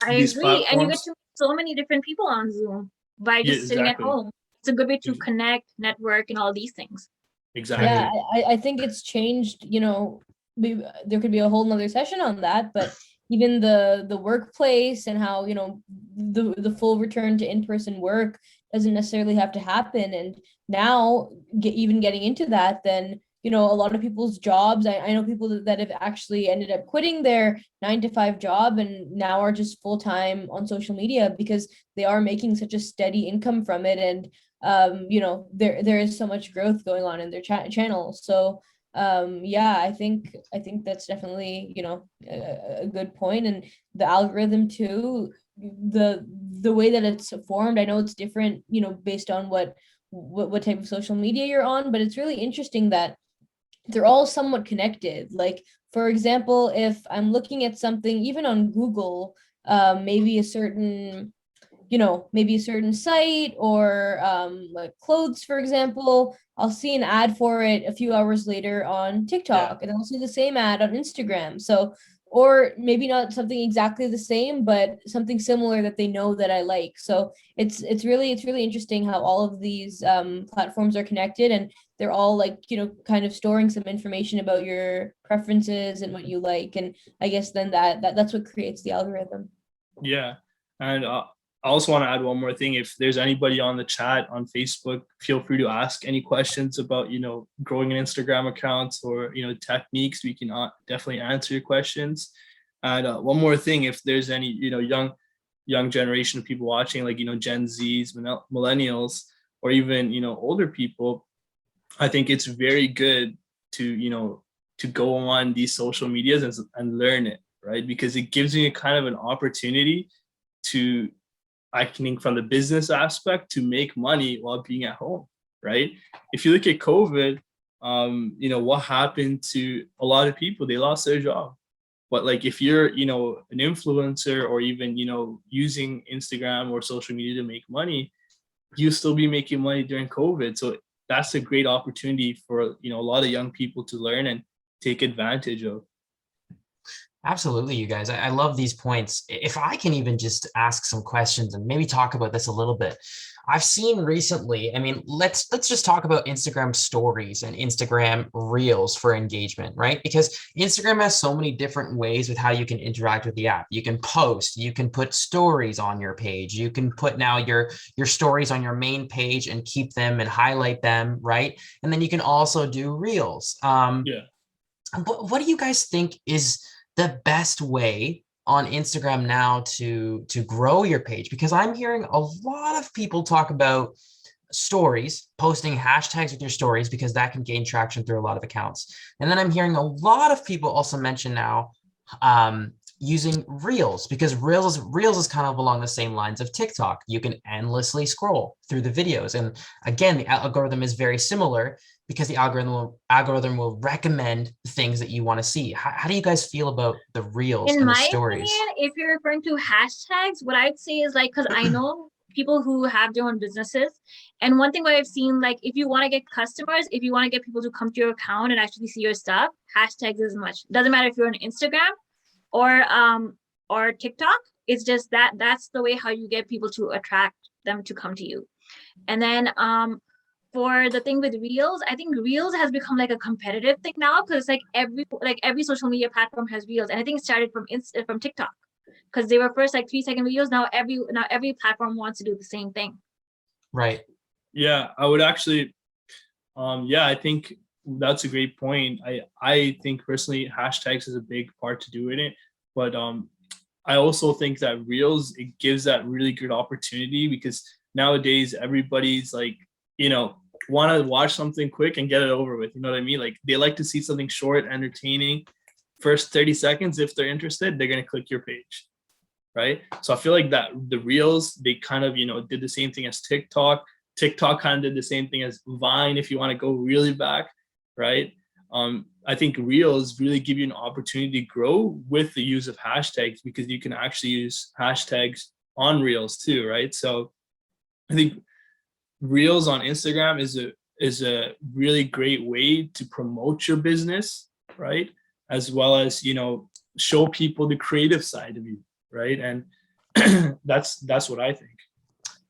I agree. And you get to meet so many different people on Zoom by just sitting at home. It's a good way to connect, network, and all these things. Exactly. Yeah, I think it's changed, there could be a whole nother session on that, but even the workplace and how, the full return to in-person work doesn't necessarily have to happen. And now even getting into that, then, a lot of people's jobs, I know people that have actually ended up quitting their 9-to-5 job and now are just full-time on social media because they are making such a steady income from it. And there is so much growth going on in their channel. So yeah, I think that's definitely a good point. And the algorithm too, the way that it's formed, I know it's different based on what type of social media you're on, but it's really interesting that they're all somewhat connected. Like, for example, if I'm looking at something even on Google, maybe a certain site or like clothes, for example, I'll see an ad for it a few hours later on TikTok, and I'll see the same ad on Instagram. So, or maybe not something exactly the same, but something similar that they know that I like. So it's really interesting how all of these platforms are connected, and they're all like, kind of storing some information about your preferences and what you like. And I guess then that's what creates the algorithm. Yeah. And I also want to add one more thing. If there's anybody on the chat on Facebook, feel free to ask any questions about, growing an Instagram account or, techniques. We can definitely answer your questions. And one more thing, if there's any, young generation of people watching, like, Gen Zs, millennials, or even, older people, I think it's very good to, to go on these social medias and learn it, right? Because it gives you kind of an opportunity to, I think, from the business aspect, to make money while being at home, right? If you look at COVID, what happened to a lot of people? They lost their job. But like, if you're, an influencer or even, using Instagram or social media to make money, you'll still be making money during COVID. So that's a great opportunity for, a lot of young people to learn and take advantage of. Absolutely, you guys. I love these points. If I can even just ask some questions and maybe talk about this a little bit. I've seen recently, I mean, let's just talk about Instagram stories and Instagram reels for engagement, right? Because Instagram has so many different ways with how you can interact with the app. You can post, you can put stories on your page, you can put now your stories on your main page and keep them and highlight them, right? And then you can also do reels. Yeah. What do you guys think is the best way on Instagram now to grow your page? Because I'm hearing a lot of people talk about stories, posting hashtags with your stories, because that can gain traction through a lot of accounts. And then I'm hearing a lot of people also mention now using reels, because reels is kind of along the same lines of TikTok. You can endlessly scroll through the videos. And again, the algorithm is very similar because the algorithm will recommend things that you want to see. How do you guys feel about the reels In and the my stories? opinion, if you're referring to hashtags, what I'd say is like, because I know people who have their own businesses. And one thing what I've seen, like if you want to get customers, if you want to get people to come to your account and actually see your stuff, hashtags is much. Doesn't matter if you're on Instagram or TikTok. It's just that's the way how you get people to attract them to come to you. And then for the thing with reels, I think reels has become like a competitive thing now, because it's like every social media platform has reels, and I think it started from TikTok, because they were first like 3-second videos. Now every platform wants to do the same thing. Right. Yeah, I would actually, yeah, I think that's a great point. I think personally hashtags is a big part to do in it, but I also think that reels, it gives that really good opportunity, because nowadays everybody's like, want to watch something quick and get it over with. You know what I mean? Like they like to see something short, entertaining. First 30 seconds, if they're interested, they're going to click your page. Right. So I feel like that the reels, they kind of, did the same thing as TikTok. TikTok kind of did the same thing as Vine, if you want to go really back. Right. I think reels really give you an opportunity to grow with the use of hashtags, because you can actually use hashtags on reels too. Right. So I think reels on Instagram is a really great way to promote your business, right? As well as, show people the creative side of you, right? And that's what I think.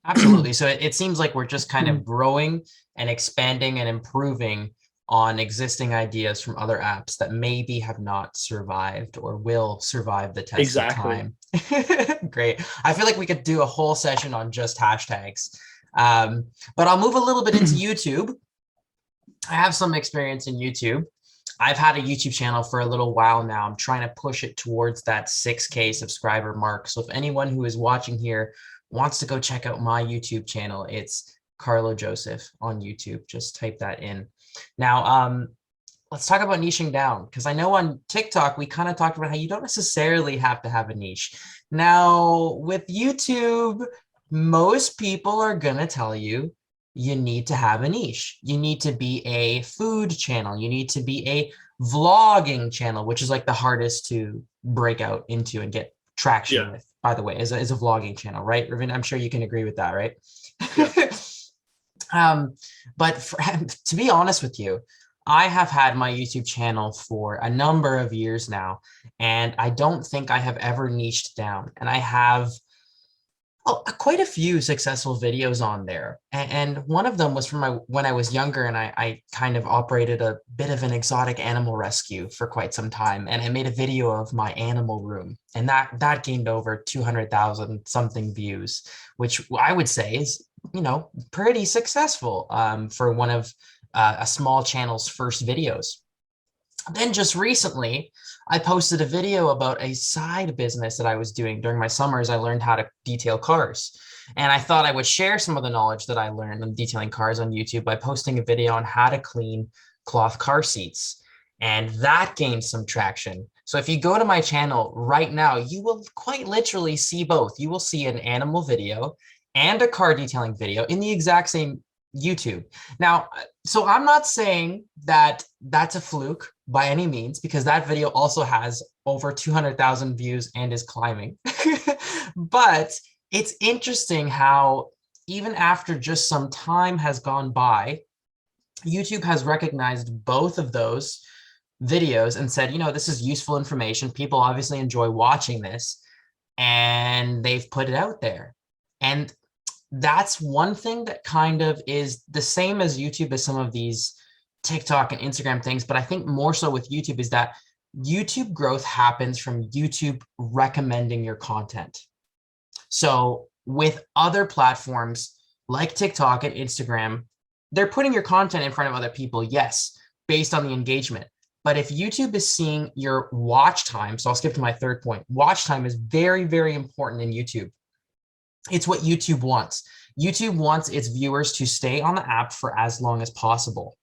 Absolutely. So it seems like we're just kind of growing and expanding and improving on existing ideas from other apps that maybe have not survived or will survive the test of time. Great. I feel like we could do a whole session on just hashtags. But I'll move a little bit into YouTube. I have some experience in YouTube. I've had a YouTube channel for a little while now. I'm trying to push it towards that 6K subscriber mark. So if anyone who is watching here wants to go check out my YouTube channel, it's Carlo Joseph on YouTube. Just type that in. Now, let's talk about niching down, because I know on TikTok, we kind of talked about how you don't necessarily have to have a niche. Now, with YouTube, most people are going to tell you you need to have a niche. You need to be a food channel. You need to be a vlogging channel, which is like the hardest to break out into and get traction with, by the way, is a vlogging channel, right? Ravin, I'm sure you can agree with that, right? Yeah. But to be honest with you, I have had my YouTube channel for a number of years now, and I don't think I have ever niched down. And I have quite a few successful videos on there. And one of them was from when I was younger, and I kind of operated a bit of an exotic animal rescue for quite some time. And I made a video of my animal room, and that gained over 200,000 something views, which I would say is, pretty successful for one of a small channel's first videos. Then just recently, I posted a video about a side business that I was doing during my summers. I learned how to detail cars. And I thought I would share some of the knowledge that I learned on detailing cars on YouTube by posting a video on how to clean cloth car seats. And that gained some traction. So if you go to my channel right now, you will quite literally see both. You will see an animal video and a car detailing video in the exact same YouTube. Now, so I'm not saying that that's a fluke by any means, because that video also has over 200,000 views and is climbing. But it's interesting how even after just some time has gone by, YouTube has recognized both of those videos and said, this is useful information. People obviously enjoy watching this, and they've put it out there. And that's one thing that kind of is the same as YouTube as some of these TikTok and Instagram things. But I think more so with YouTube is that YouTube growth happens from YouTube recommending your content. So with other platforms like TikTok and Instagram, they're putting your content in front of other people, yes, based on the engagement. But if YouTube is seeing your watch time, so I'll skip to my third point. Watch time is very, very important in YouTube. It's what YouTube wants. YouTube wants its viewers to stay on the app for as long as possible.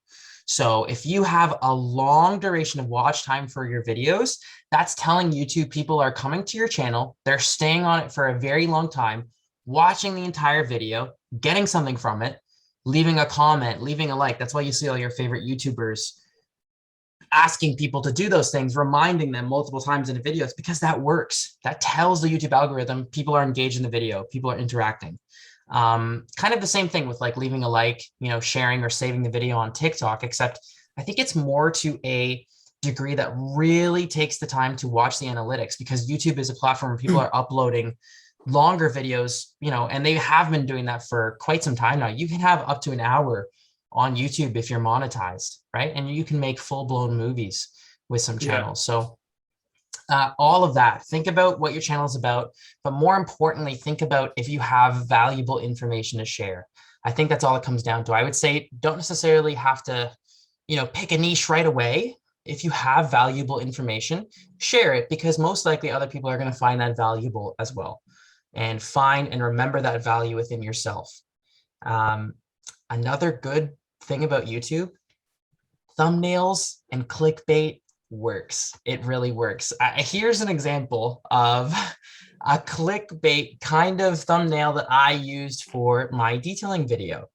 So if you have a long duration of watch time for your videos, that's telling YouTube people are coming to your channel, they're staying on it for a very long time, watching the entire video, getting something from it, leaving a comment, leaving a like. That's why you see all your favorite YouTubers asking people to do those things, reminding them multiple times in the videos, because that works. That tells the YouTube algorithm people are engaged in the video, people are interacting. Kind of the same thing with like leaving a like, sharing or saving the video on TikTok, except I think it's more to a degree that really takes the time to watch the analytics, because YouTube is a platform where people are uploading longer videos, and they have been doing that for quite some time now. You can have up to an hour on YouTube if you're monetized, right? And you can make full-blown movies with some channels. Yeah. So all of that, think about what your channel is about, but more importantly, think about if you have valuable information to share. I think that's all it comes down to. I would say don't necessarily have to, pick a niche right away. If you have valuable information, share it, because most likely other people are going to find that valuable as well. And find and remember that value within yourself. Another good thing about YouTube, thumbnails and clickbait works. It really works. Here's an example of a clickbait kind of thumbnail that I used for my detailing video.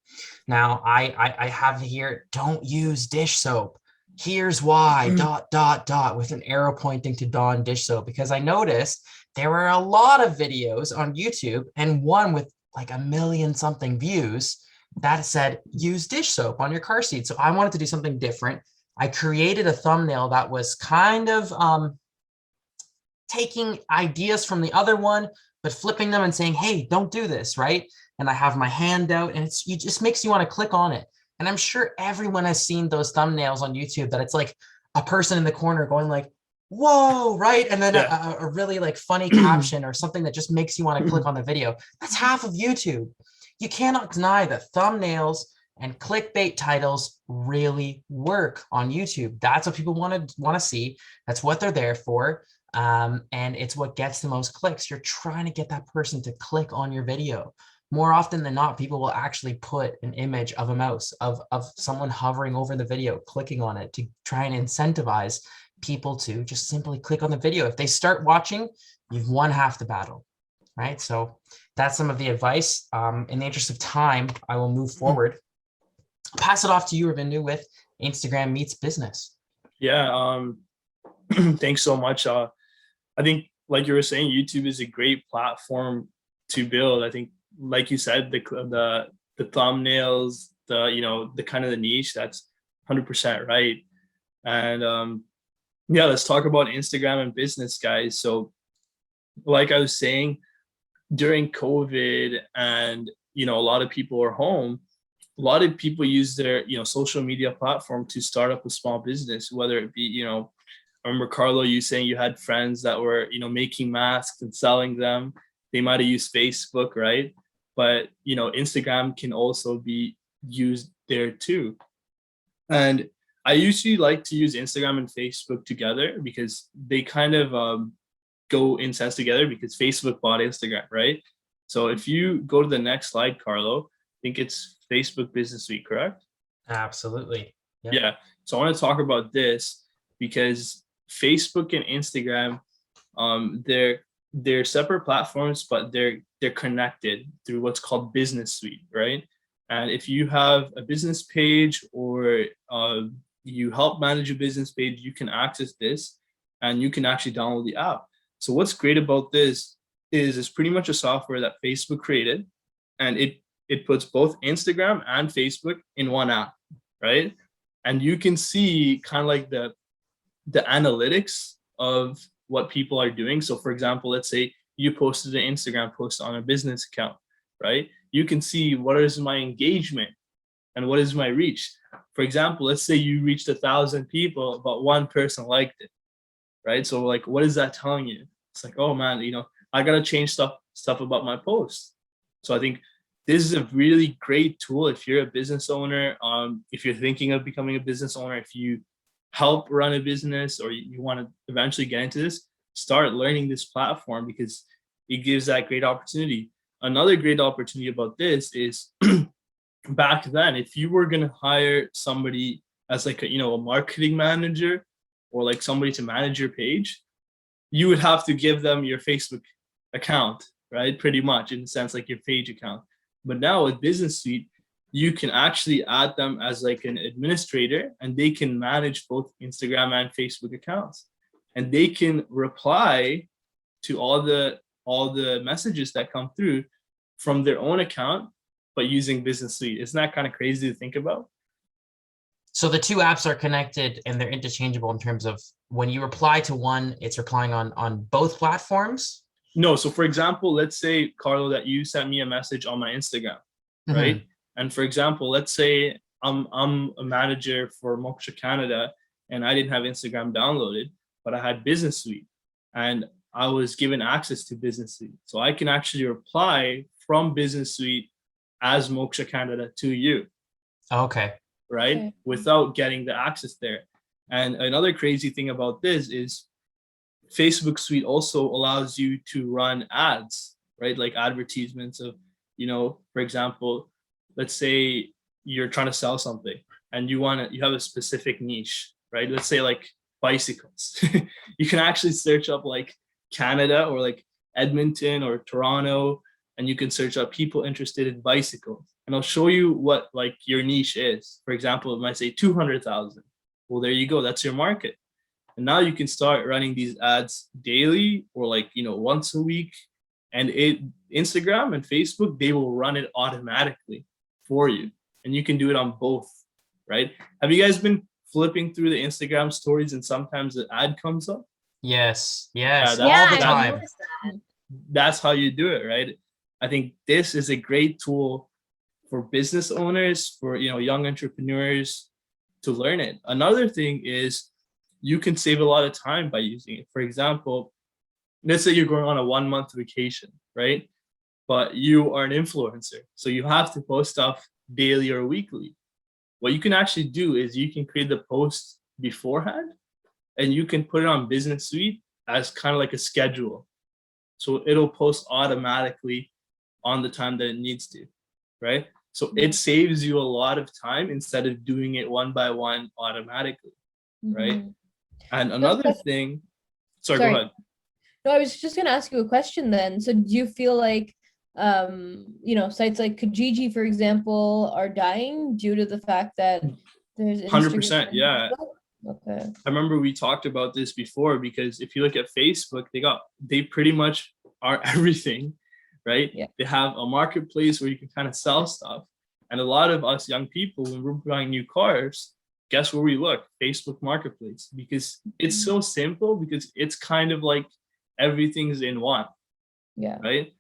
Now I have here, don't use dish soap. Here's why, ... with an arrow pointing to Dawn dish soap, because I noticed there were a lot of videos on YouTube, and one with like 1 million something views that said, use dish soap on your car seat. So I wanted to do something different. I created a thumbnail that was kind of taking ideas from the other one, but flipping them and saying, hey, don't do this, right? And I have my hand out, and it just makes you want to click on it. And I'm sure everyone has seen those thumbnails on YouTube that it's like a person in the corner going like, whoa, right? And then a really like funny caption or something that just makes you want to click on the video. That's half of YouTube. You cannot deny that thumbnails and clickbait titles really work on YouTube. That's what people want to see. That's what they're there for. And it's what gets the most clicks. You're trying to get that person to click on your video. More often than not, people will actually put an image of a mouse, of someone hovering over the video, clicking on it to try and incentivize people to just simply click on the video. If they start watching, you've won half the battle, right? So that's some of the advice. In the interest of time, I will move forward. Pass it off to you, Ravindu, with Instagram Meets Business. Yeah, thanks so much. I think, like you were saying, YouTube is a great platform to build. I think, like you said, the thumbnails, the kind of the niche, that's 100% right. And let's talk about Instagram and business, guys. So like I was saying, during COVID and, a lot of people are home, a lot of people use their, social media platform to start up a small business, whether it be, I remember, Carlo, you saying you had friends that were, making masks and selling them. They might have used Facebook, right? But, Instagram can also be used there too. And I usually like to use Instagram and Facebook together because they kind of go in sense together, because Facebook bought Instagram, right? So if you go to the next slide, Carlo, I think it's Facebook Business Week, correct? Absolutely. Yep. Yeah. So I want to talk about this because Facebook and Instagram, they're separate platforms, but they're connected through what's called Business Suite, right? And if you have a business page or you help manage a business page, you can access this and you can actually download the app. So what's great about this is it's pretty much a software that Facebook created, and it puts both Instagram and Facebook in one app, right? And you can see kind of like the the analytics of what people are doing. So for example, let's say you posted an Instagram post on a business account, right? You can see what is my engagement and what is my reach. For example, let's say you reached 1,000 people, but one person liked it, right? So like, what is that telling you? It's like, oh man, I gotta change stuff about my post. So I think this is a really great tool if you're a business owner. If you're thinking of becoming a business owner, if you help run a business, or you want to eventually get into this, start learning this platform, because it gives that great opportunity. Another great opportunity about this is back then, if you were going to hire somebody as like a marketing manager, or like somebody to manage your page, you would have to give them your Facebook account, right? Pretty much, in the sense, like your page account. But now with Business Suite, you can actually add them as like an administrator, and they can manage both Instagram and Facebook accounts, and they can reply to all the messages that come through from their own account, but using Business Suite. Isn't that kind of crazy to think about? So the two apps are connected and they're interchangeable in terms of when you reply to one, it's replying on both platforms? No. So for example, let's say, Carlo, that you sent me a message on my Instagram, right? Mhm. And for example, let's say I'm a manager for Moksha Canada, and I didn't have Instagram downloaded, but I had Business Suite, and I was given access to Business Suite. So I can actually reply from Business Suite as Moksha Canada to you, Okay. right? Okay. Without getting the access there. And another crazy thing about this is Facebook Suite also allows you to run ads, right? Like advertisements of, for example, let's say you're trying to sell something and you have a specific niche, right? Let's say like bicycles. You can actually search up like Canada, or like Edmonton or Toronto, and you can search up people interested in bicycles, and I'll show you what like your niche is. For example, it might say 200,000. Well, there you go. That's your market. And now you can start running these ads daily, or like, once a week. And Instagram and Facebook, they will run it automatically for you. And you can do it on both, right? Have you guys been flipping through the Instagram stories and sometimes the ad comes up? Yes. Yeah, All the I time. noticed that. That's how you do it, right? I think this is a great tool for business owners, for young entrepreneurs to learn it. Another thing is you can save a lot of time by using it. For example, let's say you're going on a 1-month vacation, right? But you are an influencer, so you have to post stuff daily or weekly. What you can actually do is you can create the post beforehand, and you can put it on Business Suite as kind of like a schedule. So it'll post automatically on the time that it needs to, right? So it saves you a lot of time instead of doing it one by one automatically, right? Mhm. And another thing, sorry, Sorry. go ahead. No, I was just gonna ask you a question then. So do you feel like sites like Kijiji, for example, are dying due to the fact that there's 100%, Instagram? yeah. Okay. I remember we talked about this before, because if you look at Facebook, they pretty much are everything, right? Yeah. They have a marketplace where you can kind of sell stuff. And a lot of us young people, when we're buying new cars, guess where we look? Facebook Marketplace, because it's so simple, because it's kind of like everything's in one, Yeah. right?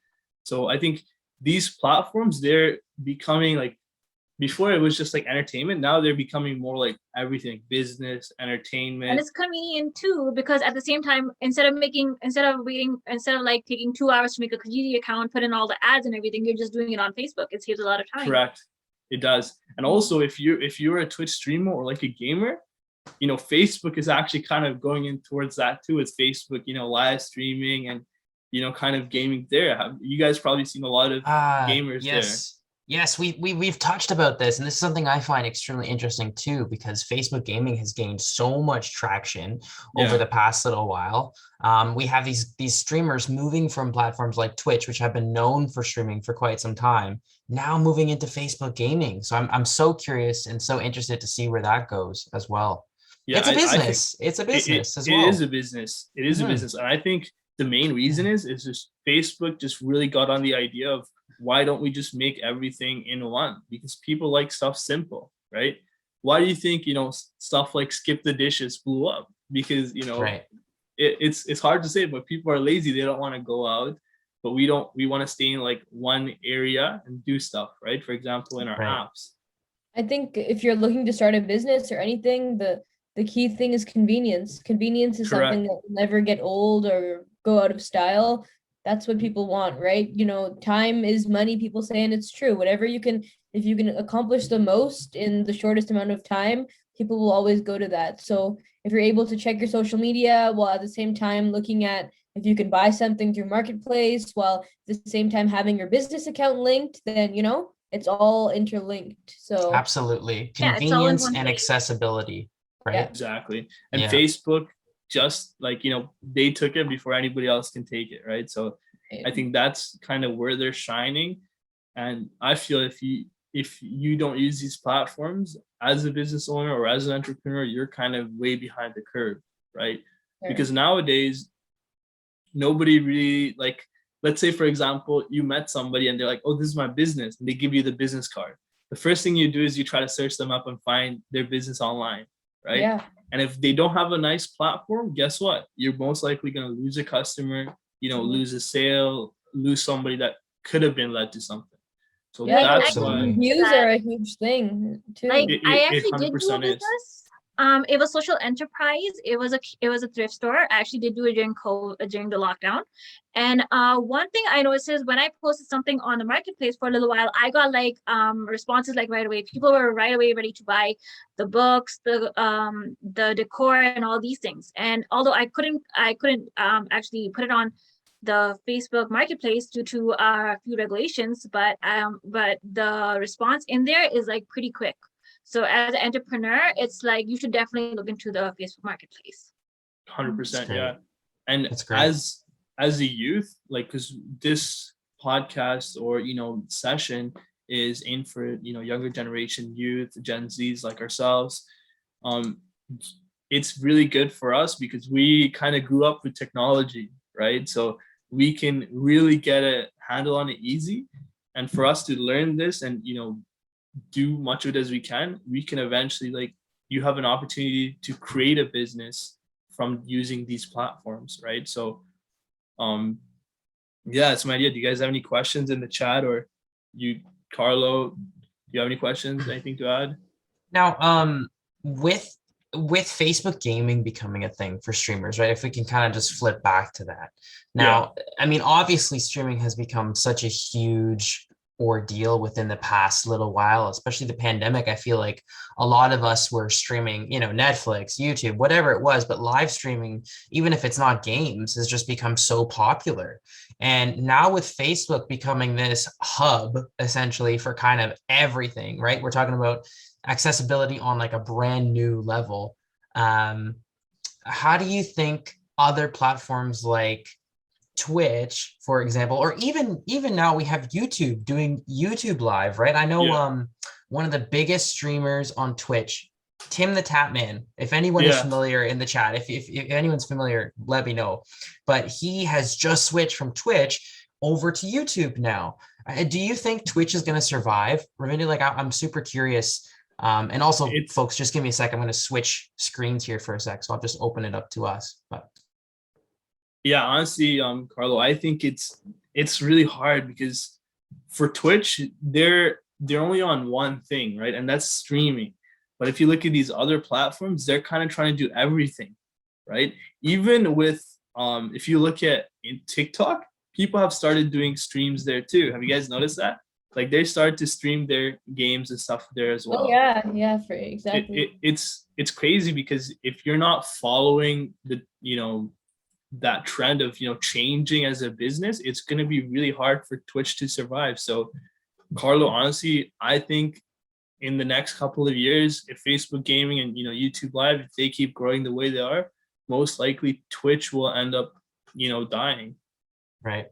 So I think these platforms, they're becoming like, before it was just like entertainment, now they're becoming more like everything, business, entertainment. And it's convenient too, because at the same time, instead of like taking 2 hours to make a Kijiji account, put in all the ads and everything, you're just doing it on Facebook. It saves a lot of time. Correct. It does. And also, if you're a Twitch streamer or like a gamer, Facebook is actually kind of going in towards that too. It's Facebook, live streaming and kind of gaming there. You guys probably seen a lot of gamers Yes. Yes, we've touched about this, and this is something I find extremely interesting too, because Facebook gaming has gained so much traction over the past little while. We have these streamers moving from platforms like Twitch, which have been known for streaming for quite some time, now moving into Facebook gaming. So I'm so curious and so interested to see where that goes as well. Yeah, It's a business. It's a business as well. It is a business. It is a business, and I think the main reason is just Facebook just really got on the idea of, why don't we just make everything in one? Because people like stuff simple, right? Why do you think, stuff like Skip the Dishes blew up? because Right. it's hard to say, but people are lazy. They don't want to go out, but we want to stay in like one area and do stuff, right? For example, in our Right. apps. I think if you're looking to start a business or anything, the key thing is convenience. Convenience is something Correct. that will never get old or go out of style. That's what people want, right? Time is money, people say, and it's true. If you can accomplish the most in the shortest amount of time, people will always go to that. So if you're able to check your social media while at the same time looking at if you can buy something through Marketplace while at the same time having your business account linked, then it's all interlinked. So Absolutely. Yeah, it's all in Convenience one and place. accessibility, Yeah. right? Exactly. And Yeah. Facebook, just like they took it before anybody else can take it, right? So I think that's kind of where they're shining. And I feel if you don't use these platforms as a business owner or as an entrepreneur, you're kind of way behind the curve, right? Sure. Because nowadays nobody really, like, let's say for example you met somebody and they're like, oh, this is my business, and they give you the business card. The first thing you do is you try to search them up and find their business online, right? Yeah. And if they don't have a nice platform, guess what? You're most likely going to lose a customer, lose a sale, lose somebody that could have been led to something. So Yeah, that's absolutely. why reviews are a huge thing too. Like It- I it actually did do a 100% is. business. It was social enterprise. It was a thrift store. I actually did do it during the lockdown. And one thing I noticed is when I posted something on the marketplace for a little while, I got like responses like right away. People were right away ready to buy the books, the decor, and all these things. And although I couldn't actually put it on the Facebook marketplace due to a few regulations, but the response in there is like pretty quick. So as an entrepreneur, it's like you should definitely look into the Facebook marketplace. 100%, great. yeah. And That's great. as a youth, like, because this podcast or session is aimed for younger generation youth, Gen Zs like ourselves. It's really good for us because we kind of grew up with technology, right? So we can really get a handle on it easy. And for us to learn this and do much of it as we can eventually, like, you have an opportunity to create a business from using these platforms, right? So yeah, that's my idea. Do you guys have any questions in the chat, or Carlo, do you have any questions, anything to add? Now, with Facebook gaming becoming a thing for streamers, right? If we can kind of just flip back to that. Now, I mean, obviously streaming has become such a huge ordeal within the past little while, especially the pandemic. I feel like a lot of us were streaming, Netflix, YouTube, whatever it was, but live streaming, even if it's not games, has just become so popular. And now with Facebook becoming this hub essentially for kind of everything, right? We're talking about accessibility on like a brand new level. How do you think other platforms like Twitch, for example, or even now we have YouTube doing YouTube live, right? I know one of the biggest streamers on Twitch, Tim the Tapman, if anyone is familiar in the chat, if anyone's familiar, let me know. But he has just switched from Twitch over to YouTube now. Do you think Twitch is going to survive? Ravindu, like I'm super curious. And also, folks, just give me a sec. I'm going to switch screens here for a sec. So I'll just open it up to us. But yeah, honestly, Carlo, I think it's really hard because for Twitch, they're only on one thing, right? And that's streaming. But if you look at these other platforms, they're kind of trying to do everything, right? Even with if you look at in TikTok, people have started doing streams there too. Have you guys noticed that? Like they started to stream their games and stuff there as well. Oh yeah, exactly. It's crazy because if you're not following the that trend of changing as a business, it's going to be really hard for Twitch to survive. So Carlo, honestly, I think in the next couple of years, if Facebook gaming and YouTube live, if they keep growing the way they are, most likely Twitch will end up dying. Right.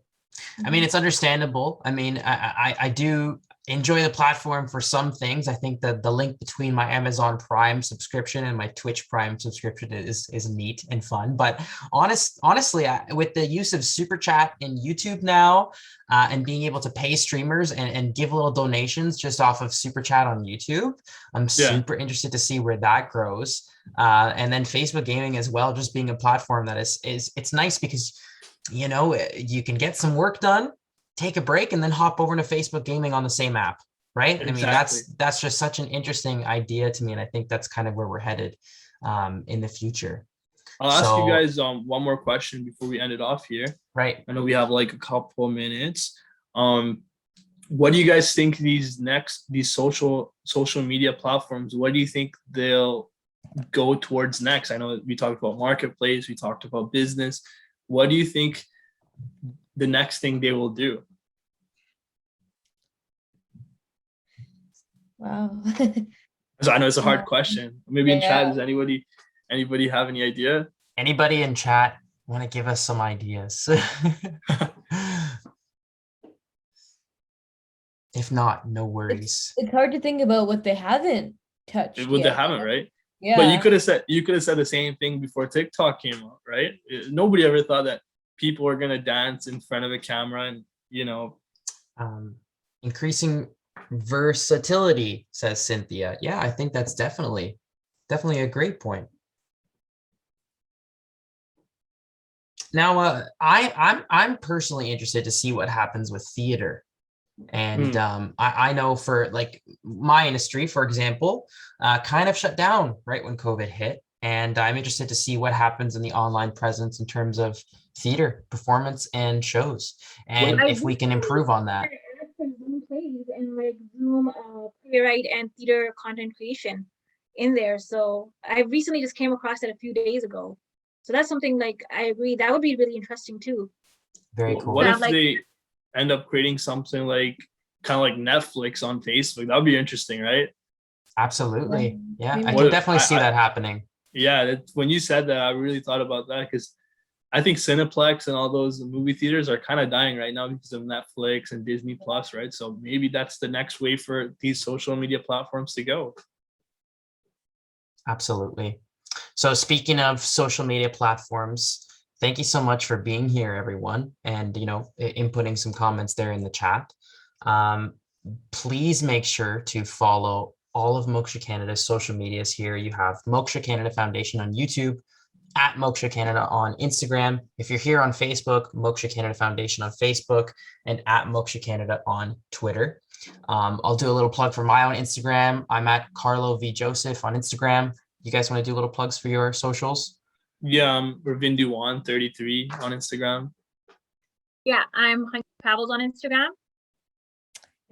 I mean, it's understandable. I mean, I do enjoy the platform for some things. I think that the link between my Amazon Prime subscription and my Twitch Prime subscription is neat and fun. But honestly, with the use of Super Chat in YouTube now, and being able to pay streamers and give little donations just off of Super Chat on YouTube, I'm super interested to see where that grows. And then Facebook gaming as well, just being a platform that it's nice because, you know, you can get some work done, take a break, and then hop over to Facebook gaming on the same app, right? Exactly. I mean, that's just such an interesting idea to me, and I think that's kind of where we're headed in the future. I'll ask you guys one more question before we end it off here. Right. I know we have like a couple minutes. What do you guys think these social media platforms, what do you think they'll go towards next? I know we talked about marketplace, we talked about business. What do you think the next thing they will do? Wow. So I know it's a hard question. Maybe in chat, Yeah. does anybody have any idea? Anybody in chat want to give us some ideas? If not, no worries. It's hard to think about what they haven't touched Well, they yet. haven't, right? Yeah. But you could have said the same thing before TikTok came out, right? Nobody ever thought that people were gonna dance in front of a camera, and you know, Increasing versatility, says Cynthia. Yeah, I think that's definitely a great point. Now, I'm personally interested to see what happens with theater. And I know for like my industry, for example, kind of shut down right when COVID hit. And I'm interested to see what happens in the online presence in terms of theater performance and shows, and if we can improve on that. Zoom plays and like Zoom playwright and theater content creation in there. So I recently just came across it a few days ago. So that's something like I agree that would be really interesting too. Very cool. What if they end up creating something like kind of like Netflix on Facebook? That would be interesting, right? Absolutely. Yeah, I Maybe. can definitely see that happening. Yeah, when you said that, I really thought about that, because I think Cineplex and all those movie theaters are kind of dying right now because of Netflix and Disney Plus, right? So maybe that's the next way for these social media platforms to go. Absolutely. So speaking of social media platforms, thank you so much for being here, everyone, and, you know, inputting some comments there in the chat. Please make sure to follow all of Moksha Canada's social medias here. You have Moksha Canada Foundation on YouTube, at Moksha Canada on Instagram. If you're here on Facebook, Moksha Canada Foundation on Facebook, and at Moksha Canada on Twitter. I'll do a little plug for my own Instagram. I'm at Carlo V. Joseph on Instagram. You guys want to do little plugs for your socials? Yeah, Ravindu133 on Instagram. Yeah, I'm Hunky Travels on Instagram.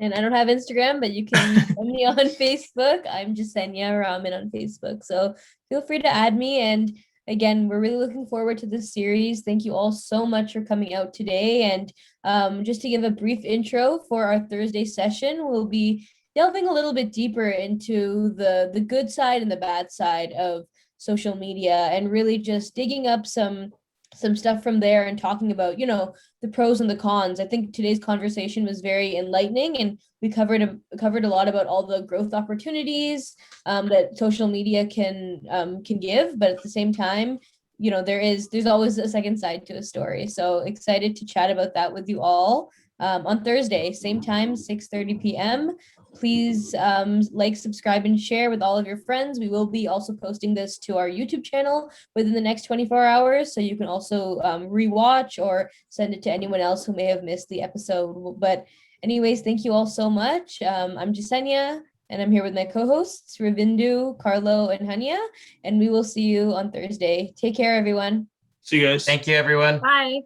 And I don't have Instagram, but you can find me on Facebook. I'm Jasenia Raman on Facebook. So feel free to add me. And again, we're really looking forward to this series. Thank you all so much for coming out today. And just to give a brief intro for our Thursday session, we'll be delving a little bit deeper into the good side and the bad side of social media, and really just digging up some stuff from there and talking about, you know, the pros and the cons. I think today's conversation was very enlightening, and we covered a lot about all the growth opportunities that social media can give, but at the same time, you know, there's always a second side to a story. So excited to chat about that with you all on Thursday, same time, 6:30 p.m. Please like, subscribe, and share with all of your friends. We will be also posting this to our YouTube channel within the next 24 hours, so you can also rewatch or send it to anyone else who may have missed the episode. But anyways, thank you all so much. I'm Jasenia, and I'm here with my co-hosts, Ravindu, Carlo, and Hania, and we will see you on Thursday. Take care, everyone. See you guys. Thank you, everyone. Bye.